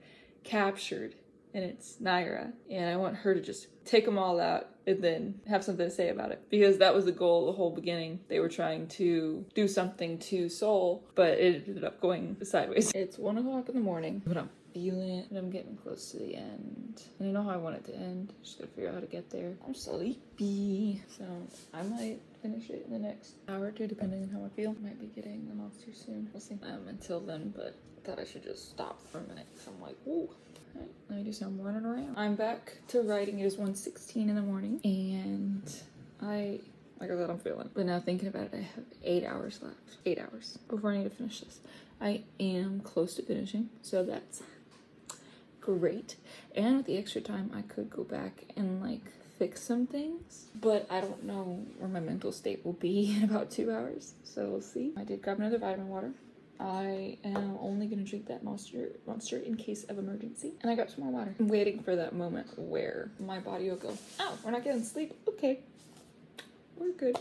captured. And it's Nyra. And I want her to just take them all out and then have something to say about it. Because that was the goal the whole beginning. They were trying to do something to Soul, but it ended up going sideways. It's 1 o'clock in the morning, but I'm feeling it and I'm getting close to the end. And I know how I want it to end. Just gotta figure out how to get there. I'm sleepy. So I might finish it in the next hour or two, depending on how I feel. Might be getting the monster soon. We'll see. Until then, but I thought I should just stop for a minute. So I'm like, ooh. Alright, let me do some running around. I'm back to writing. It is 1:16 in the morning, and like I said, I'm feeling. But now thinking about it, I have 8 hours left. 8 hours before I need to finish this. I am close to finishing, so that's great. And with the extra time, I could go back and like fix some things, but I don't know where my mental state will be in about 2 hours, so we'll see. I did grab another vitamin water. I am only going to drink that monster in case of emergency. And I got some more water. I'm waiting for that moment where my body will go, oh, we're not getting sleep. Okay, we're good.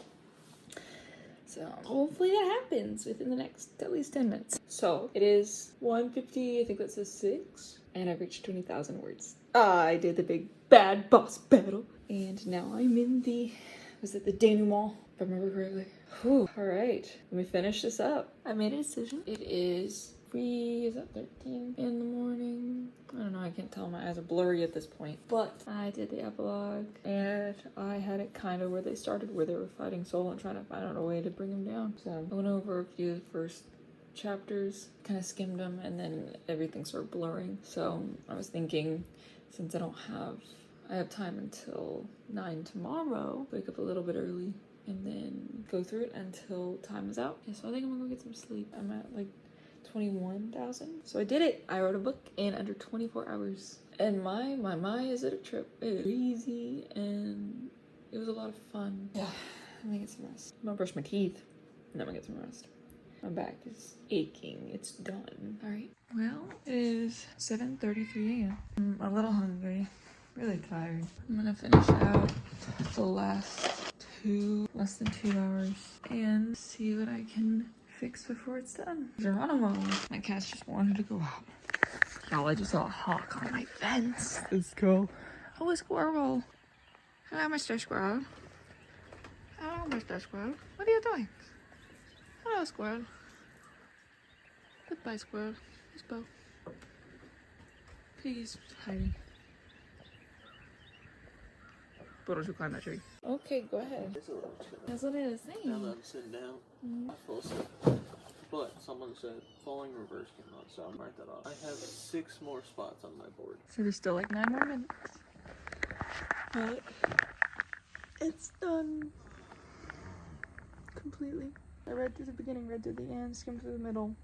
So hopefully that happens within the next at least 10 minutes. So it is 1:50, I think that says 6. And I've reached 20,000 words. I did the big bad boss battle. And now I'm in the, was it the denouement, if I remember correctly. Whew. All right, let me finish this up. I made a decision. It is 13 in the morning. I don't know, I can't tell. My eyes are blurry at this point. But I did the epilogue and I had it kind of where they started, where they were fighting Soul and trying to find out a way to bring him down. So I went over a few of the first chapters, kind of skimmed them, and then everything started blurring. So I was thinking, since I have time until 9 tomorrow, wake up a little bit early and then go through it until time is out. Yeah, so I think I'm gonna go get some sleep. I'm at like 21,000. So I did it. I wrote a book in under 24 hours. And my is it a trip. It was easy and it was a lot of fun. Yeah, I think it's a mess. I'm gonna brush my teeth. Then I'm gonna get some rest. My back is aching. It's done. All right. Well, it is 7:33 a.m. I'm a little hungry. Really tired. I'm gonna finish out the last less than 2 hours and see what I can fix before it's done. Geronimo, my cats just wanted to go out. Y'all, I just saw a hawk on my fence. Let's go. Oh, a squirrel. Hello, Mr. Squirrel. Hello, Mr. Squirrel. What are you doing? Hello, squirrel. Goodbye, squirrel. Here's Bo. Piggy's hiding. Bo, don't you climb that tree. Okay, go ahead. That's what I was saying. Now that I'm sitting down, I fell asleep. But someone said falling reverse came out, so I'm write that off. I have 6 more spots on my board. So there's still like 9 more minutes. But it's done. Completely. I read through the beginning, read through the end, skimmed through the middle,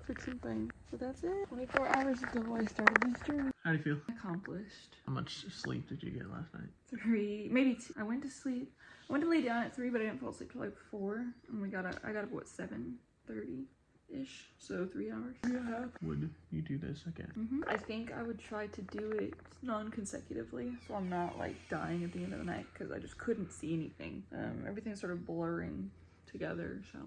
fixed some things. But that's it. 24 hours ago I started this journey. How do you feel? Accomplished. How much sleep did you get last night? 3, maybe 2. I went to sleep. I went to lay down at 3, but I didn't fall asleep till like 4. And I got up what, 7:30-ish. So 3 hours. Yeah. Would you do this again? I think I would try to do it non-consecutively, so I'm not like dying at the end of the night because I just couldn't see anything. Everything's sort of blurring together. So.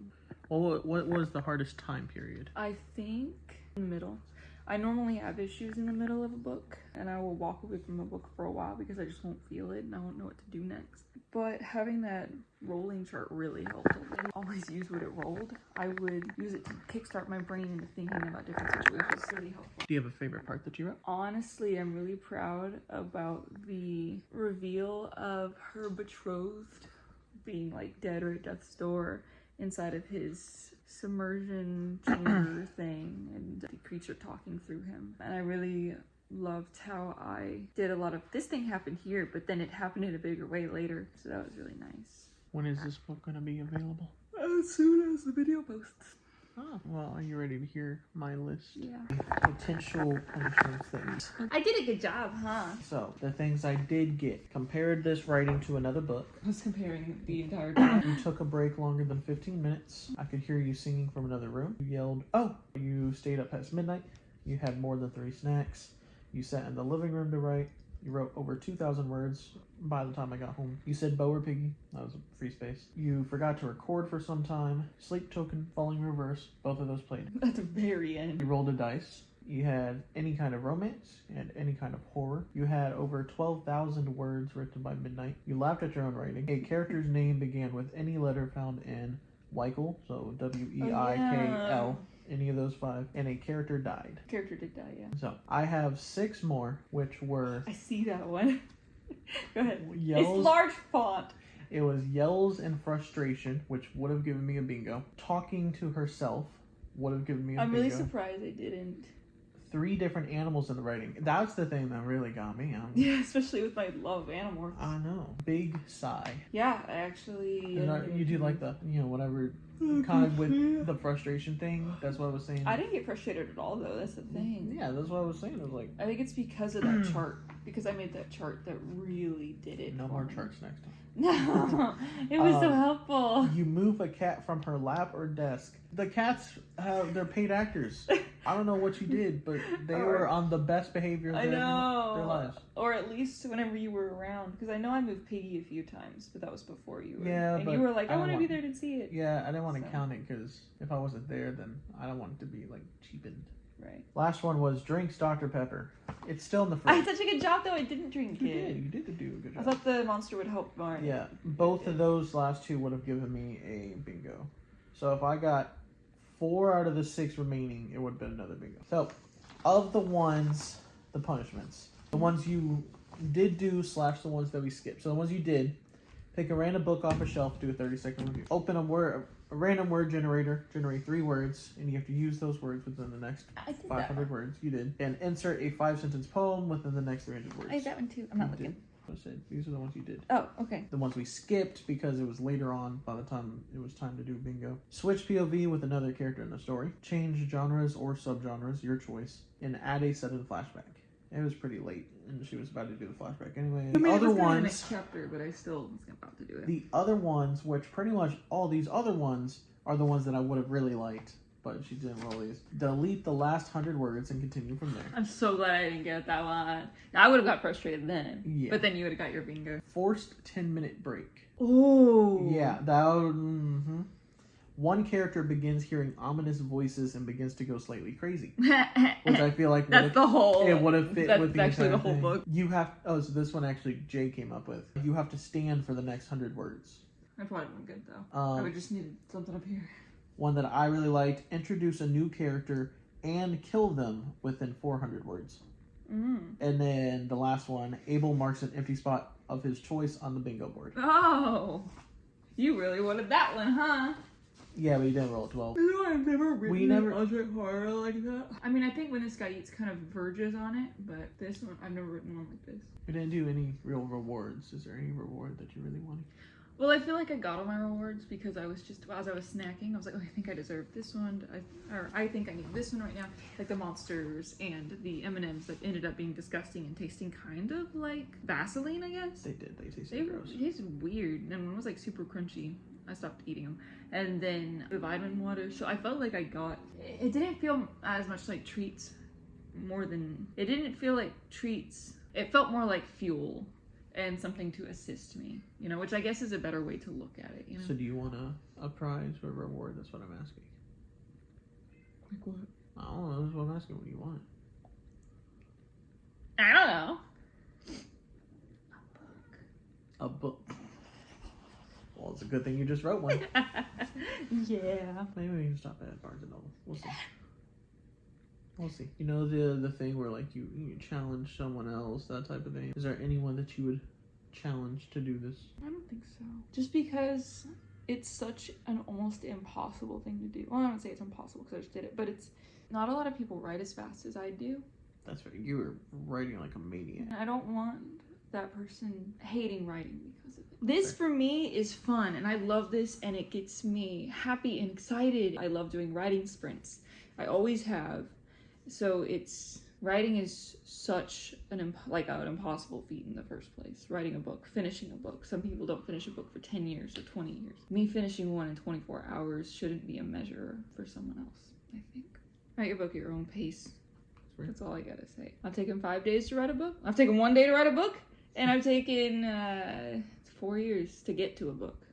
Well, what was the hardest time period? I think in the middle. I normally have issues in the middle of a book, and I will walk away from a book for a while because I just won't feel it and I won't know what to do next. But having that rolling chart really helped. I didn't always use what it rolled. I would use it to kickstart my brain into thinking about different situations. It's really helpful. Do you have a favorite part that you wrote? Honestly, I'm really proud about the reveal of her betrothed being like dead or at death's door inside of his submersion chamber thing, and the creature talking through him. And I really loved how I did a lot of this thing happened here, but then it happened in a bigger way later. So that was really nice. When is this book going to be available? As soon as the video posts. Oh, well, are you ready to hear my list? Yeah. Potential punishments that you... I did a good job, huh? So, the things I did get. Compared this writing to another book. I was comparing the entire time. You took a break longer than 15 minutes. I could hear you singing from another room. You yelled, oh! You stayed up past midnight. You had more than 3 snacks. You sat in the living room to write. You wrote over 2,000 words by the time I got home. You said Bo or Piggy. That was a free space. You forgot to record for some time. Sleep token, falling reverse. Both of those played. At the very end. You rolled a dice. You had any kind of romance and any kind of horror. You had over 12,000 words written by midnight. You laughed at your own writing. A character's name began with any letter found in Weikel, so W-E-I-K-L. Any of those 5, and a character died. Character did die, yeah. So I have 6 more, which were I see that one. Go ahead. Yells. It's large font. It was yells and frustration, which would have given me a bingo. Talking to herself would have given me a bingo. I'm really surprised I didn't. 3 different animals in the writing. That's the thing that really got me. Yeah, especially with my love of animals. I know. Big sigh. Yeah, I actually. You do like the, whatever, kind of with the frustration thing. That's what I was saying. I didn't get frustrated at all, though. That's the thing. Yeah, that's what I was saying. I was like, I think it's because of that chart. Because I made that chart that really did it. no more charts next time. No, it was so helpful. You move a cat from her lap or desk. The cats they're paid actors. I don't know what you did, but they were on the best behavior of their lives. Or at least whenever you were around. Because I know I moved Piggy a few times, but that was before you were. Yeah, and but you were like, I want to be want- there to see it. Yeah, I didn't want to count it because if I wasn't there, then I don't want it to be like cheapened. Right. Last one was drinks Dr. Pepper. It's still in the I fridge. had such a good job, though. I didn't drink You it. did. You did do a good I job. thought the monster would help more. Yeah, both of those last 2 would have given me a bingo. So if I got 4 out of the 6 remaining, it would have been another bingo. So, of the ones, the punishments, the ones you did do / the ones that we skipped. So the ones you did, pick a random book off a shelf, do a 30-second review. Open a random word generator, generate 3 words, and you have to use those words within the next 500 words. You did. And insert a 5-sentence poem within the next 300 words. I did that one too. I'm not looking. I said, these are the ones you did. Oh, okay. The ones we skipped because it was later on by the time it was time to do bingo. Switch POV with another character in the story. Change genres or subgenres, your choice. And add a sudden flashback. It was pretty late and she was about to do the flashback anyway. I mean, The other it was ones, the next chapter, but I still was about to do it. the other ones, which pretty much all these other ones are the ones that I would have really liked, but she didn't roll these. Delete the last 100 words and continue from there. I'm so glad I didn't get that one. I would have got frustrated then. Yeah. But then you would have got your bingo. Forced 10-minute break. Oh. Yeah, that would... Mm-hmm. One character begins hearing ominous voices and begins to go slightly crazy. Which I feel like that's the whole... It would have fit with the actually entire the whole thing. book. You have... Oh, so this one actually Jay came up with. You have to stand for the next 100 words. That probably been good, though. I would just need something up here. One that I really liked, introduce a new character and kill them within 400 words. Mm. And then the last one, Abel marks an empty spot of his choice on the bingo board. Oh, you really wanted that one, huh? Yeah, but he didn't roll a 12. No, I've never written an object horror like that. I mean, I think when this guy eats kind of verges on it, but this one, I've never written one like this. We didn't do any real rewards. Is there any reward that you really wanted? Well, I feel like I got all my rewards because I was just, as I was snacking, I was like, oh, I think I deserve this one. I think I need this one right now. Like the monsters and the M&Ms that ended up being disgusting and tasting kind of like Vaseline, I guess. They did. They tasted gross. It tasted weird. And one was like super crunchy. I stopped eating them. And then the vitamin water. So I felt like I got, it didn't feel as much like treats it didn't feel like treats. It felt more like fuel. And something to assist me, you know, which I guess is a better way to look at it, you know? So do you want a prize or a reward? That's what I'm asking. Like what? I don't know. That's what I'm asking. What do you want? I don't know. A book. Well, it's a good thing you just wrote one. Yeah. Maybe we can stop at Barnes and Noble. We'll see. We'll see. You know the thing where like you challenge someone else, that type of thing. Is there anyone that you would challenge to do this? I don't think so. Just because it's such an almost impossible thing to do. Well, I don't say it's impossible because I just did it, but it's not a lot of people write as fast as I do. That's right. You were writing like a maniac. And I don't want that person hating writing because of it. This for me is fun and I love this and it gets me happy and excited. I love doing writing sprints. I always have. So writing is such an impossible feat in the first place. Writing a book, finishing a book. Some people don't finish a book for 10 years or 20 years. Me finishing one in 24 hours shouldn't be a measure for someone else, I think. Write your book at your own pace. That's all I gotta say. I've taken 5 days to write a book. I've taken 1 day to write a book. And I've taken 4 years to get to a book,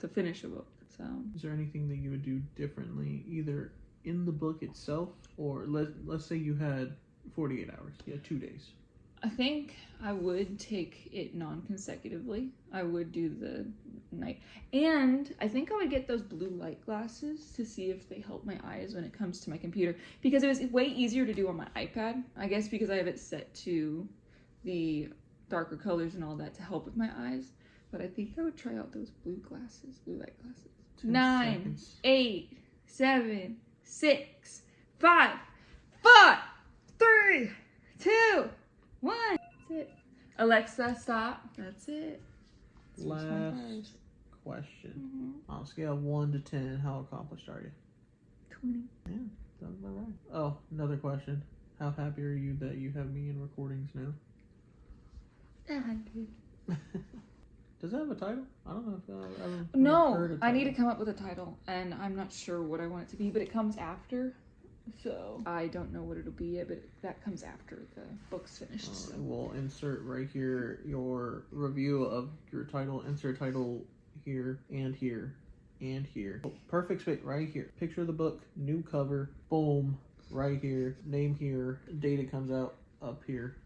to finish a book. So, is there anything that you would do differently, either in the book itself, or let's say you had 48 hours, you had 2 days? I think I would take it non-consecutively. I would do the night. And I think I would get those blue light glasses to see if they help my eyes when it comes to my computer. Because it was way easier to do on my iPad. I guess because I have it set to the darker colors and all that to help with my eyes. But I think I would try out those blue light glasses. 9, seconds. 8, 7, 6, 5, 4, 3, 2, 1. That's it. Alexa, stop. That's it. That's Last question. On a scale of 1 to 10, how accomplished are you? 20. Yeah, sounds about right. Oh, another question. How happy are you that you have me in recordings now? 100. Does that have a title? I don't know if I've ever heard a No, title. I need to come up with a title, and I'm not sure what I want it to be, but it comes after. So I don't know what it'll be yet, but that comes after the book's finished. So. We'll insert right here your review of your title. Insert title here and here and here. Oh, perfect space right here. Picture of the book, new cover, boom, right here. Name here, date it comes out up here.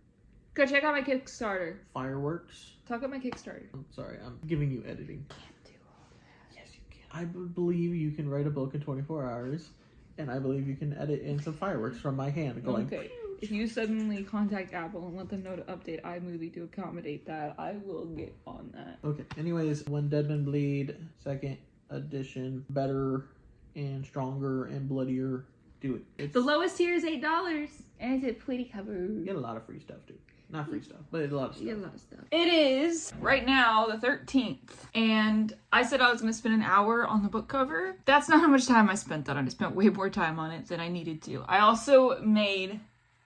Go check out my Kickstarter. Fireworks. Talk about my Kickstarter. I'm sorry, I'm giving you editing. Can't do all that. Yes, you can. I believe you can write a book in 24 hours. And I believe you can edit in some fireworks from my hand going. Okay. If you suddenly contact Apple and let them know to update iMovie to accommodate that, I will get on that. Okay. Anyways, When Dead Men Bleed, second edition, better and stronger and bloodier. Do it. The lowest tier is $8, and it's a pretty cover. You get a lot of free stuff too. Not free stuff, but a lot of stuff. A lot of stuff. It is right now the 13th, and I said I was going to spend an hour on the book cover. That's not how much time I spent on it. I spent way more time on it than I needed to. I also made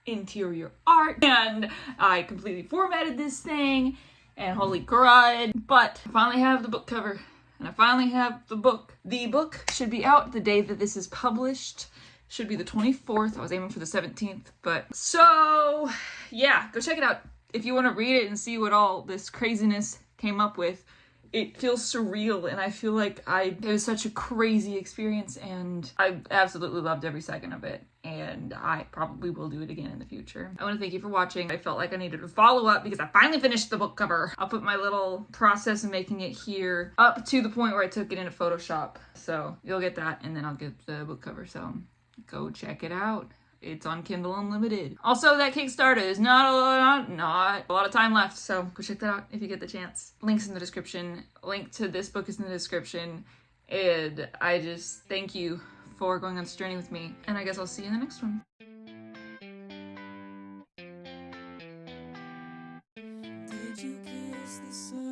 interior art, and I completely formatted this thing, and holy crud. But I finally have the book cover, and I finally have the book. The book should be out the day that this is published. Should be the 24th. I was aiming for the 17th, but so yeah, go check it out if you want to read it and see what all this craziness came up with. It feels surreal, and I feel like it was such a crazy experience, and I absolutely loved every second of it, and I probably will do it again in the future. I want to thank you for watching. I felt like I needed to follow up because I finally finished the book cover. I'll put my little process of making it here up to the point where I took it into Photoshop, so you'll get that, and then I'll get the book cover, so go check it out. It's on Kindle Unlimited. Also, that Kickstarter is not a lot of time left, so go check that out if you get the chance. Links in the description. Link to this book is in the description. And I just thank you for going on this journey with me. And I guess I'll see you in the next one. Did you kiss the sun?